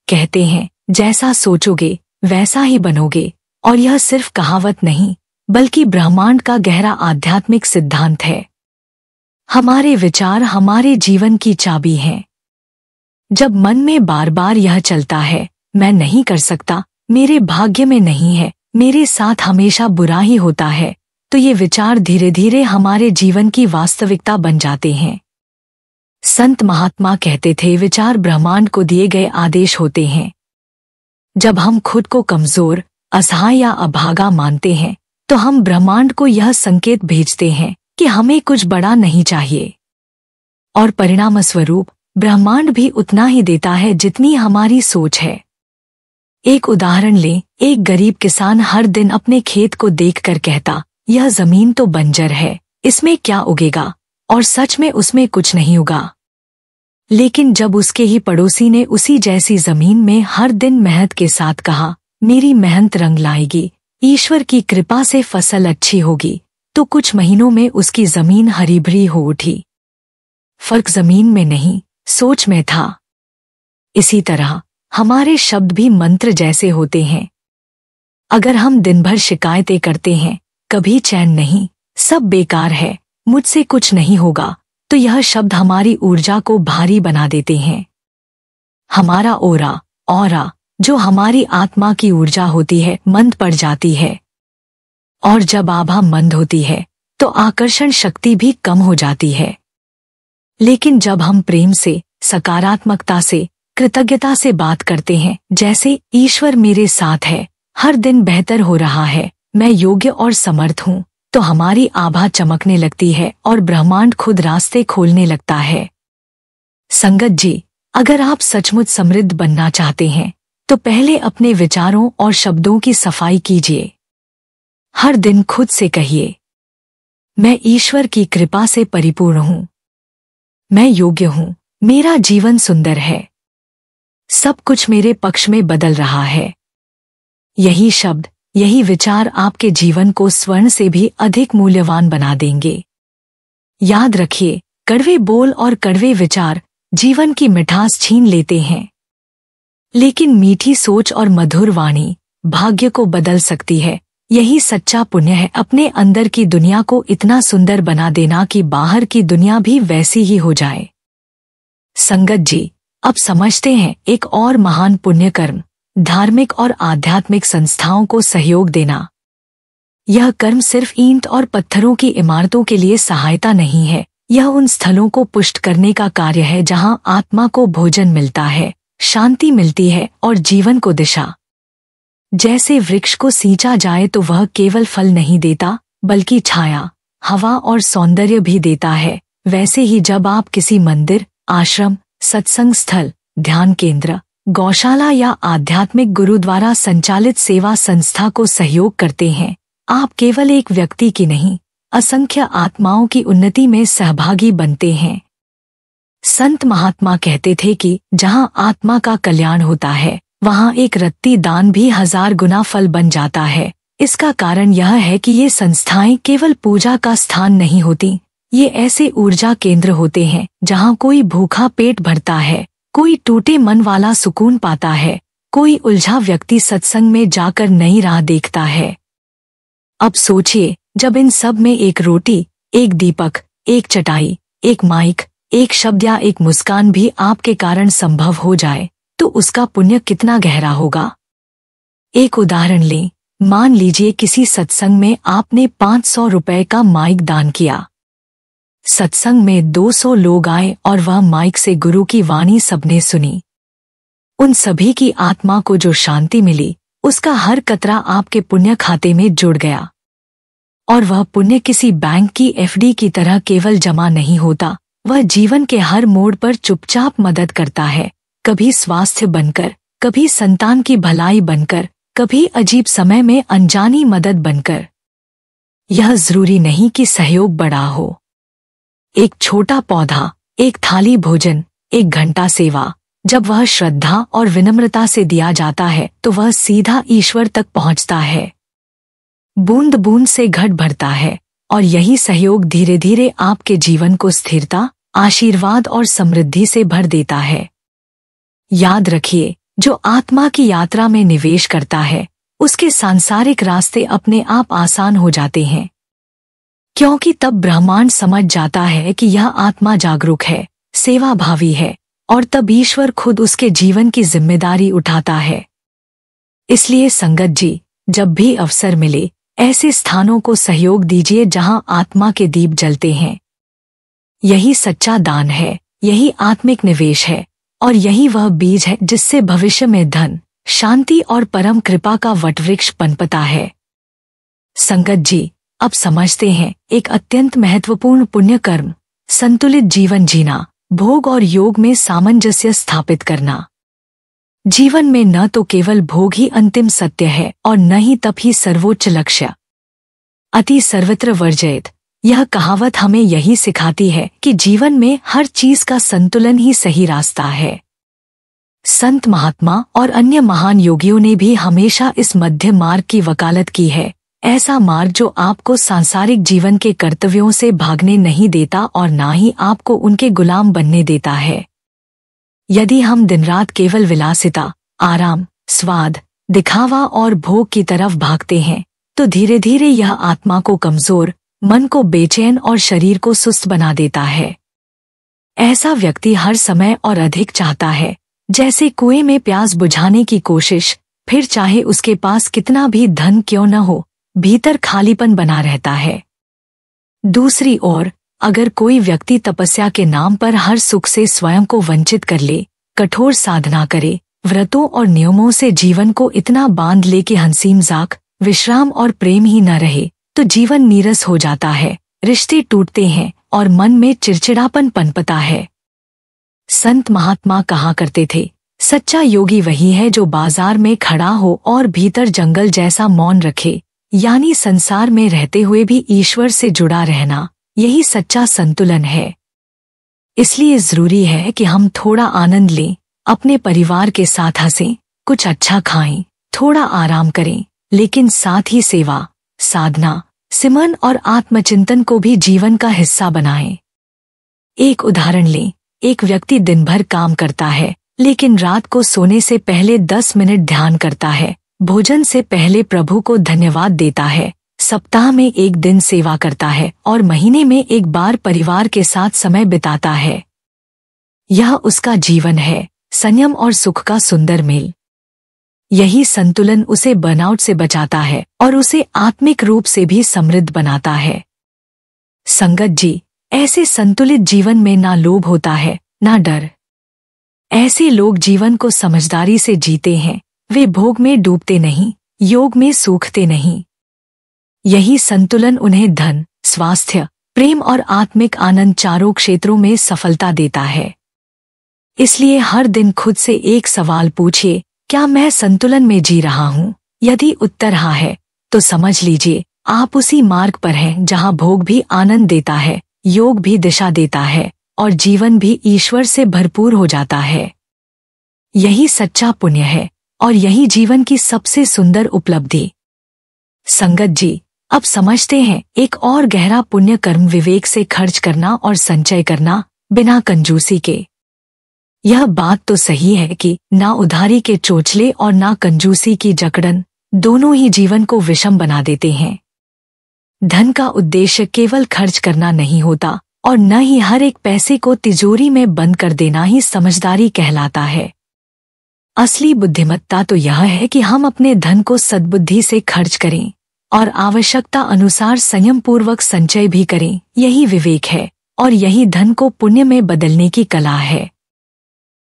कहते हैं जैसा सोचोगे वैसा ही बनोगे, और यह सिर्फ कहावत नहीं बल्कि ब्रह्मांड का गहरा आध्यात्मिक सिद्धांत है। हमारे विचार हमारे जीवन की चाबी हैं। जब मन में बार बार यह चलता है, मैं नहीं कर सकता, मेरे भाग्य में नहीं है, मेरे साथ हमेशा बुरा ही होता है, तो ये विचार धीरे धीरे हमारे जीवन की वास्तविकता बन जाते हैं। संत महात्मा कहते थे विचार ब्रह्मांड को दिए गए आदेश होते हैं। जब हम खुद को कमजोर, असहाय या अभागा मानते हैं तो हम ब्रह्मांड को यह संकेत भेजते हैं कि हमें कुछ बड़ा नहीं चाहिए, और परिणाम स्वरूप ब्रह्मांड भी उतना ही देता है जितनी हमारी सोच है। एक उदाहरण लें, एक गरीब किसान हर दिन अपने खेत को देखकर कहता, यह जमीन तो बंजर है, इसमें क्या उगेगा, और सच में उसमें कुछ नहीं उगा। लेकिन जब उसके ही पड़ोसी ने उसी जैसी जमीन में हर दिन मेहनत के साथ कहा, मेरी मेहनत रंग लाएगी, ईश्वर की कृपा से फसल अच्छी होगी, तो कुछ महीनों में उसकी जमीन हरी भरी हो उठी। फर्क जमीन में नहीं, सोच में था। इसी तरह हमारे शब्द भी मंत्र जैसे होते हैं। अगर हम दिन भर शिकायतें करते हैं, कभी चैन नहीं, सब बेकार है, मुझसे कुछ नहीं होगा, तो यह शब्द हमारी ऊर्जा को भारी बना देते हैं। हमारा ऑरा, जो हमारी आत्मा की ऊर्जा होती है, मंद पड़ जाती है, और जब आभा मंद होती है तो आकर्षण शक्ति भी कम हो जाती है। लेकिन जब हम प्रेम से, सकारात्मकता से, कृतज्ञता से बात करते हैं, जैसे ईश्वर मेरे साथ है, हर दिन बेहतर हो रहा है, मैं योग्य और समर्थ हूँ, तो हमारी आभा चमकने लगती है और ब्रह्मांड खुद रास्ते खोलने लगता है। संगत जी, अगर आप सचमुच समृद्ध बनना चाहते हैं तो पहले अपने विचारों और शब्दों की सफाई कीजिए। हर दिन खुद से कहिए, मैं ईश्वर की कृपा से परिपूर्ण हूँ, मैं योग्य हूँ, मेरा जीवन सुंदर है, सब कुछ मेरे पक्ष में बदल रहा है। यही शब्द, यही विचार आपके जीवन को स्वर्ण से भी अधिक मूल्यवान बना देंगे। याद रखिए, कड़वे बोल और कड़वे विचार जीवन की मिठास छीन लेते हैं, लेकिन मीठी सोच और मधुर वाणी भाग्य को बदल सकती है। यही सच्चा पुण्य है, अपने अंदर की दुनिया को इतना सुंदर बना देना कि बाहर की दुनिया भी वैसी ही हो जाए। संगत जी, अब समझते हैं एक और महान पुण्य कर्म, धार्मिक और आध्यात्मिक संस्थाओं को सहयोग देना। यह कर्म सिर्फ ईंट और पत्थरों की इमारतों के लिए सहायता नहीं है, यह उन स्थलों को पुष्ट करने का कार्य है जहां आत्मा को भोजन मिलता है, शांति मिलती है और जीवन को दिशा। जैसे वृक्ष को सींचा जाए तो वह केवल फल नहीं देता, बल्कि छाया, हवा और सौंदर्य भी देता है, वैसे ही जब आप किसी मंदिर, आश्रम, सत्संग स्थल, ध्यान केंद्र, गौशाला या आध्यात्मिक गुरु द्वारा संचालित सेवा संस्था को सहयोग करते हैं, आप केवल एक व्यक्ति की नहीं, असंख्य आत्माओं की उन्नति में सहभागी बनते हैं। संत महात्मा कहते थे कि जहां आत्मा का कल्याण होता है, वहां एक रत्ती दान भी 1000 गुना फल बन जाता है। इसका कारण यह है कि ये संस्थाएं केवल पूजा का स्थान नहीं होती, ये ऐसे ऊर्जा केंद्र होते हैं जहां कोई भूखा पेट भरता है, कोई टूटे मन वाला सुकून पाता है, कोई उलझा व्यक्ति सत्संग में जाकर नई राह देखता है। अब सोचिए, जब इन सब में एक रोटी, एक दीपक, एक चटाई, एक माइक, एक शब्द या एक मुस्कान भी आपके कारण संभव हो जाए, तो उसका पुण्य कितना गहरा होगा। एक उदाहरण लें, मान लीजिए किसी सत्संग में आपने 500 रुपए का माइक दान किया। सत्संग में 200 लोग आए और वह माइक से गुरु की वाणी सबने सुनी। उन सभी की आत्मा को जो शांति मिली, उसका हर कतरा आपके पुण्य खाते में जुड़ गया। और वह पुण्य किसी बैंक की एफडी की तरह केवल जमा नहीं होता, वह जीवन के हर मोड़ पर चुपचाप मदद करता है, कभी स्वास्थ्य बनकर, कभी संतान की भलाई बनकर, कभी अजीब समय में अनजानी मदद बनकर। यह जरूरी नहीं कि सहयोग बड़ा हो। एक छोटा पौधा, एक थाली भोजन, एक घंटा सेवा, जब वह श्रद्धा और विनम्रता से दिया जाता है तो वह सीधा ईश्वर तक पहुंचता है। बूंद बूंद से घट भरता है और यही सहयोग धीरे धीरे आपके जीवन को स्थिरता, आशीर्वाद और समृद्धि से भर देता है। याद रखिए, जो आत्मा की यात्रा में निवेश करता है उसके सांसारिक रास्ते अपने आप आसान हो जाते हैं, क्योंकि तब ब्रह्मांड समझ जाता है कि यह आत्मा जागरूक है, सेवाभावी है और तब ईश्वर खुद उसके जीवन की जिम्मेदारी उठाता है। इसलिए संगत जी, जब भी अवसर मिले ऐसे स्थानों को सहयोग दीजिए जहां आत्मा के दीप जलते हैं। यही सच्चा दान है, यही आत्मिक निवेश है और यही वह बीज है जिससे भविष्य में धन, शांति और परम कृपा का वटवृक्ष पनपता है। संगत जी, अब समझते हैं एक अत्यंत महत्वपूर्ण पुण्य कर्म, संतुलित जीवन जीना, भोग और योग में सामंजस्य स्थापित करना। जीवन में न तो केवल भोग ही अंतिम सत्य है और न ही तप ही सर्वोच्च लक्ष्य। अति सर्वत्र वर्जयेत, यह कहावत हमें यही सिखाती है कि जीवन में हर चीज का संतुलन ही सही रास्ता है। संत महात्मा और अन्य महान योगियों ने भी हमेशा इस मध्य मार्ग की वकालत की है, ऐसा मार्ग जो आपको सांसारिक जीवन के कर्तव्यों से भागने नहीं देता और ना ही आपको उनके गुलाम बनने देता है। यदि हम दिन रात केवल विलासिता, आराम, स्वाद, दिखावा और भोग की तरफ भागते हैं तो धीरे धीरे यह आत्मा को कमजोर, मन को बेचैन और शरीर को सुस्त बना देता है। ऐसा व्यक्ति हर समय और अधिक चाहता है, जैसे कुएं में प्यास बुझाने की कोशिश, फिर चाहे उसके पास कितना भी धन क्यों न हो, भीतर खालीपन बना रहता है। दूसरी ओर, अगर कोई व्यक्ति तपस्या के नाम पर हर सुख से स्वयं को वंचित कर ले, कठोर साधना करे, व्रतों और नियमों से जीवन को इतना बांध ले कि हंसी मजाक, विश्राम और प्रेम ही न रहे, तो जीवन नीरस हो जाता है, रिश्ते टूटते हैं और मन में चिड़चिड़ापन पनपता है। संत महात्मा कहा करते थे, सच्चा योगी वही है जो बाजार में खड़ा हो और भीतर जंगल जैसा मौन रखे, यानी संसार में रहते हुए भी ईश्वर से जुड़ा रहना, यही सच्चा संतुलन है। इसलिए जरूरी है कि हम थोड़ा आनंद लें, अपने परिवार के साथ हंसें, कुछ अच्छा खाएं, थोड़ा आराम करें, लेकिन साथ ही सेवा, साधना, सिमरन और आत्मचिंतन को भी जीवन का हिस्सा बनाएं। एक उदाहरण लें, एक व्यक्ति दिन भर काम करता है, लेकिन रात को सोने से पहले 10 मिनट ध्यान करता है, भोजन से पहले प्रभु को धन्यवाद देता है, सप्ताह में एक दिन सेवा करता है और महीने में एक बार परिवार के साथ समय बिताता है। यह उसका जीवन है, संयम और सुख का सुंदर मेल। यही संतुलन उसे बर्नआउट से बचाता है और उसे आत्मिक रूप से भी समृद्ध बनाता है। संगत जी, ऐसे संतुलित जीवन में ना लोभ होता है, ना डर। ऐसे लोग जीवन को समझदारी से जीते हैं, वे भोग में डूबते नहीं, योग में सूखते नहीं। यही संतुलन उन्हें धन, स्वास्थ्य, प्रेम और आत्मिक आनंद चारों क्षेत्रों में सफलता देता है। इसलिए हर दिन खुद से एक सवाल पूछिए, क्या मैं संतुलन में जी रहा हूँ? यदि उत्तर हाँ है, तो समझ लीजिए आप उसी मार्ग पर हैं जहाँ भोग भी आनंद देता है, योग भी दिशा देता है और जीवन भी ईश्वर से भरपूर हो जाता है। यही सच्चा पुण्य है और यही जीवन की सबसे सुंदर उपलब्धि। संगत जी, अब समझते हैं एक और गहरा पुण्य कर्म विवेक से खर्च करना और संचय करना, बिना कंजूसी के। यह बात तो सही है कि ना उधारी के चोचले और ना कंजूसी की जकड़न, दोनों ही जीवन को विषम बना देते हैं। धन का उद्देश्य केवल खर्च करना नहीं होता और न ही हर एक पैसे को तिजोरी में बंद कर देना ही समझदारी कहलाता है। असली बुद्धिमत्ता तो यह है कि हम अपने धन को सद्बुद्धि से खर्च करें और आवश्यकता अनुसार संयम पूर्वक संचय भी करें। यही विवेक है और यही धन को पुण्य में बदलने की कला है।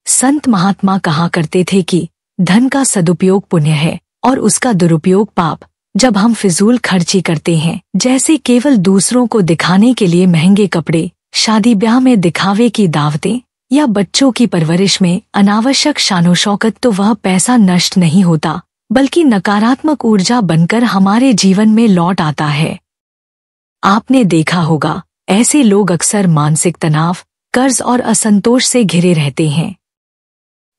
संत महात्मा कहा करते थे कि धन का सदुपयोग पुण्य है और उसका दुरुपयोग पाप। जब हम फिजूल खर्ची करते हैं, जैसे केवल दूसरों को दिखाने के लिए महंगे कपड़े, शादी ब्याह में दिखावे की दावतें या बच्चों की परवरिश में अनावश्यक शानो शौकत, तो वह पैसा नष्ट नहीं होता बल्कि नकारात्मक ऊर्जा बनकर हमारे जीवन में लौट आता है। आपने देखा होगा, ऐसे लोग अक्सर मानसिक तनाव, कर्ज और असंतोष से घिरे रहते हैं।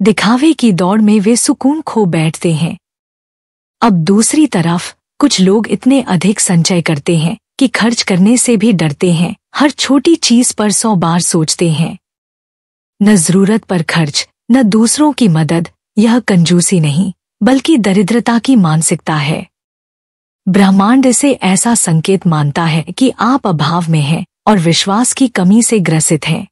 दिखावे की दौड़ में वे सुकून खो बैठते हैं। अब दूसरी तरफ कुछ लोग इतने अधिक संचय करते हैं कि खर्च करने से भी डरते हैं, हर छोटी चीज पर 100 बार सोचते हैं। न जरूरत पर खर्च, न दूसरों की मदद, यह कंजूसी नहीं बल्कि दरिद्रता की मानसिकता है। ब्रह्मांड इसे ऐसा संकेत मानता है कि आप अभाव में हैं और विश्वास की कमी से ग्रसित हैं।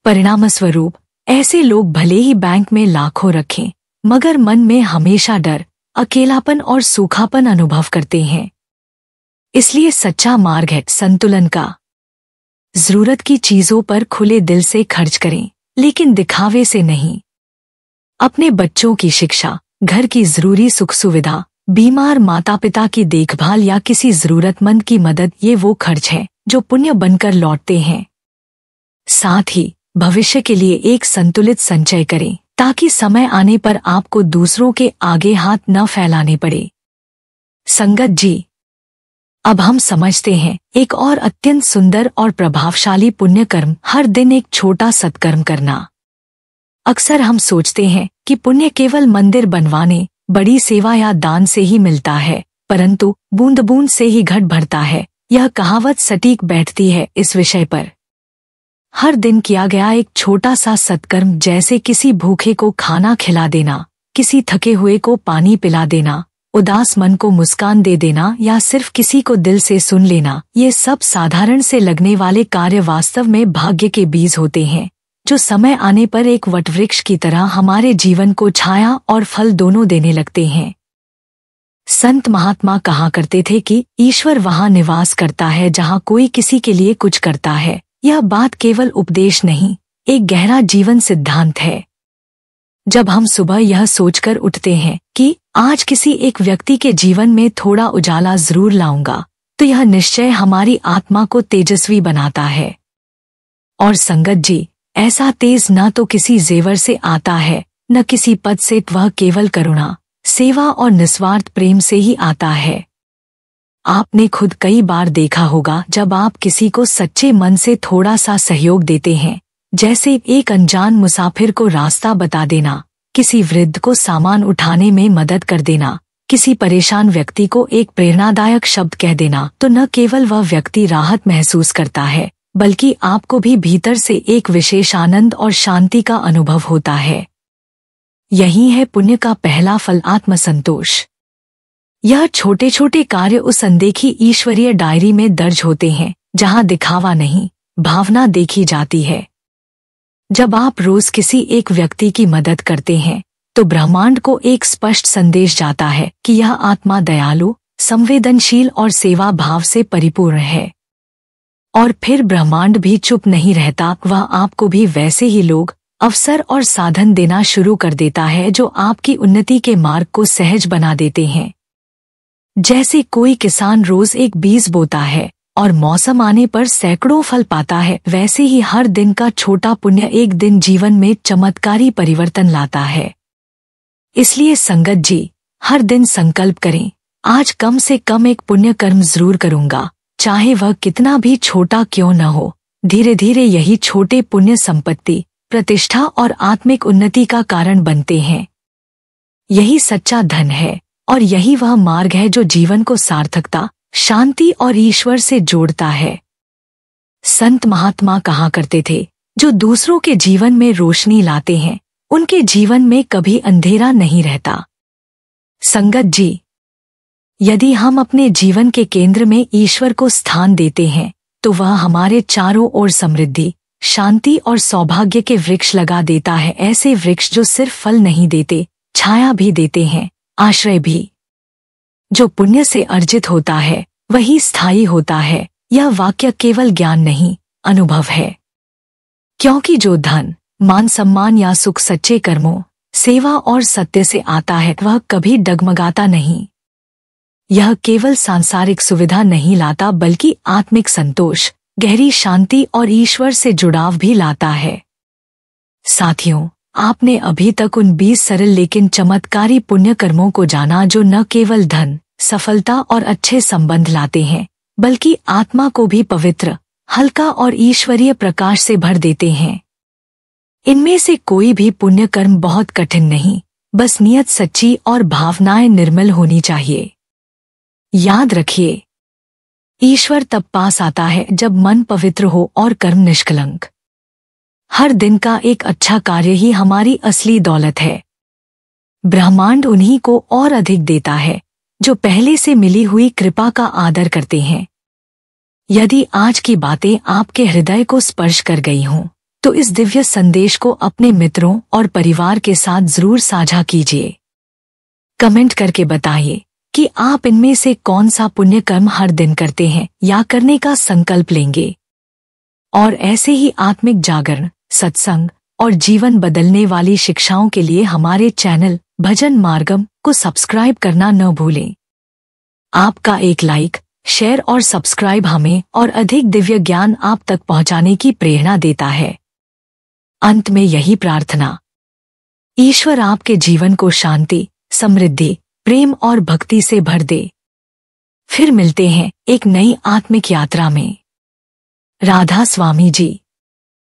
परिणामस्वरूप ऐसे लोग भले ही बैंक में लाखों रखें, मगर मन में हमेशा डर, अकेलापन और सूखापन अनुभव करते हैं। इसलिए सच्चा मार्ग है संतुलन का। जरूरत की चीजों पर खुले दिल से खर्च करें, लेकिन दिखावे से नहीं। अपने बच्चों की शिक्षा, घर की जरूरी सुख सुविधा, बीमार माता पिता की देखभाल या किसी जरूरतमंद की मदद, ये वो खर्च हैं जो पुण्य बनकर लौटते हैं। साथ ही भविष्य के लिए एक संतुलित संचय करें ताकि समय आने पर आपको दूसरों के आगे हाथ न फैलाने पड़े। संगत जी, अब हम समझते हैं एक और अत्यंत सुंदर और प्रभावशाली पुण्य कर्म, हर दिन एक छोटा सत्कर्म करना। अक्सर हम सोचते हैं कि पुण्य केवल मंदिर बनवाने, बड़ी सेवा या दान से ही मिलता है, परंतु बूंद बूंद से ही घट भरता है, यह कहावत सटीक बैठती है इस विषय पर। हर दिन किया गया एक छोटा सा सत्कर्म, जैसे किसी भूखे को खाना खिला देना, किसी थके हुए को पानी पिला देना, उदास मन को मुस्कान दे देना या सिर्फ किसी को दिल से सुन लेना, ये सब साधारण से लगने वाले कार्य वास्तव में भाग्य के बीज होते हैं, जो समय आने पर एक वटवृक्ष की तरह हमारे जीवन को छाया और फल दोनों देने लगते हैं। संत महात्मा कहा करते थे कि ईश्वर वहाँ निवास करता है जहाँ कोई किसी के लिए कुछ करता है। यह बात केवल उपदेश नहीं, एक गहरा जीवन सिद्धांत है। जब हम सुबह यह सोचकर उठते हैं कि आज किसी एक व्यक्ति के जीवन में थोड़ा उजाला जरूर लाऊंगा, तो यह निश्चय हमारी आत्मा को तेजस्वी बनाता है। और संगत जी, ऐसा तेज न तो किसी जेवर से आता है, न किसी पद से, वह केवल करुणा, सेवा और निस्वार्थ प्रेम से ही आता है। आपने खुद कई बार देखा होगा, जब आप किसी को सच्चे मन से थोड़ा सा सहयोग देते हैं, जैसे एक अनजान मुसाफिर को रास्ता बता देना, किसी वृद्ध को सामान उठाने में मदद कर देना, किसी परेशान व्यक्ति को एक प्रेरणादायक शब्द कह देना, तो न केवल वह व्यक्ति राहत महसूस करता है, बल्कि आपको भी भीतर से एक विशेष आनंद और शांति का अनुभव होता है। यही है पुण्य का पहला फल, आत्मसंतोष। यह छोटे छोटे कार्य उस अनदेखी ईश्वरीय डायरी में दर्ज होते हैं, जहां दिखावा नहीं, भावना देखी जाती है। जब आप रोज किसी एक व्यक्ति की मदद करते हैं, तो ब्रह्मांड को एक स्पष्ट संदेश जाता है कि यह आत्मा दयालु, संवेदनशील और सेवा भाव से परिपूर्ण है। और फिर ब्रह्मांड भी चुप नहीं रहता, वह आपको भी वैसे ही लोग, अवसर और साधन देना शुरू कर देता है जो आपकी उन्नति के मार्ग को सहज बना देते हैं। जैसे कोई किसान रोज एक बीज बोता है और मौसम आने पर सैकड़ों फल पाता है, वैसे ही हर दिन का छोटा पुण्य एक दिन जीवन में चमत्कारी परिवर्तन लाता है। इसलिए संगत जी, हर दिन संकल्प करें, आज कम से कम एक पुण्य कर्म जरूर करूंगा, चाहे वह कितना भी छोटा क्यों न हो। धीरे धीरे यही छोटे पुण्य संपत्ति, प्रतिष्ठा और आत्मिक उन्नति का कारण बनते हैं। यही सच्चा धन है और यही वह मार्ग है जो जीवन को सार्थकता, शांति और ईश्वर से जोड़ता है। संत महात्मा कहा करते थे, जो दूसरों के जीवन में रोशनी लाते हैं, उनके जीवन में कभी अंधेरा नहीं रहता। संगत जी, यदि हम अपने जीवन के केंद्र में ईश्वर को स्थान देते हैं, तो वह हमारे चारों ओर समृद्धि, शांति और सौभाग्य के वृक्ष लगा देता है। ऐसे वृक्ष जो सिर्फ फल नहीं देते, छाया भी देते हैं, आश्रय भी। जो पुण्य से अर्जित होता है वही स्थायी होता है। यह वाक्य केवल ज्ञान नहीं, अनुभव है। क्योंकि जो धन, मान सम्मान या सुख सच्चे कर्मों, सेवा और सत्य से आता है, वह कभी डगमगाता नहीं। यह केवल सांसारिक सुविधा नहीं लाता, बल्कि आत्मिक संतोष, गहरी शांति और ईश्वर से जुड़ाव भी लाता है। साथियों, आपने अभी तक उन 20 सरल लेकिन चमत्कारी पुण्य कर्मों को जाना जो न केवल धन, सफलता और अच्छे संबंध लाते हैं, बल्कि आत्मा को भी पवित्र, हल्का और ईश्वरीय प्रकाश से भर देते हैं। इनमें से कोई भी पुण्य कर्म बहुत कठिन नहीं, बस नियत सच्ची और भावनाएं निर्मल होनी चाहिए। याद रखिए, ईश्वर तब पास आता है जब मन पवित्र हो और कर्म निष्कलंक। हर दिन का एक अच्छा कार्य ही हमारी असली दौलत है। ब्रह्मांड उन्हीं को और अधिक देता है जो पहले से मिली हुई कृपा का आदर करते हैं। यदि आज की बातें आपके हृदय को स्पर्श कर गई हों, तो इस दिव्य संदेश को अपने मित्रों और परिवार के साथ जरूर साझा कीजिए। कमेंट करके बताइए कि आप इनमें से कौन सा पुण्य कर्म हर दिन करते हैं या करने का संकल्प लेंगे। और ऐसे ही आत्मिक जागरण, सत्संग और जीवन बदलने वाली शिक्षाओं के लिए हमारे चैनल भजन मार्गम को सब्सक्राइब करना न भूलें। आपका एक लाइक, शेयर और सब्सक्राइब हमें और अधिक दिव्य ज्ञान आप तक पहुंचाने की प्रेरणा देता है। अंत में यही प्रार्थना, ईश्वर आपके जीवन को शांति, समृद्धि, प्रेम और भक्ति से भर दे। फिर मिलते हैं एक नई आत्मिक यात्रा में। राधा स्वामी जी।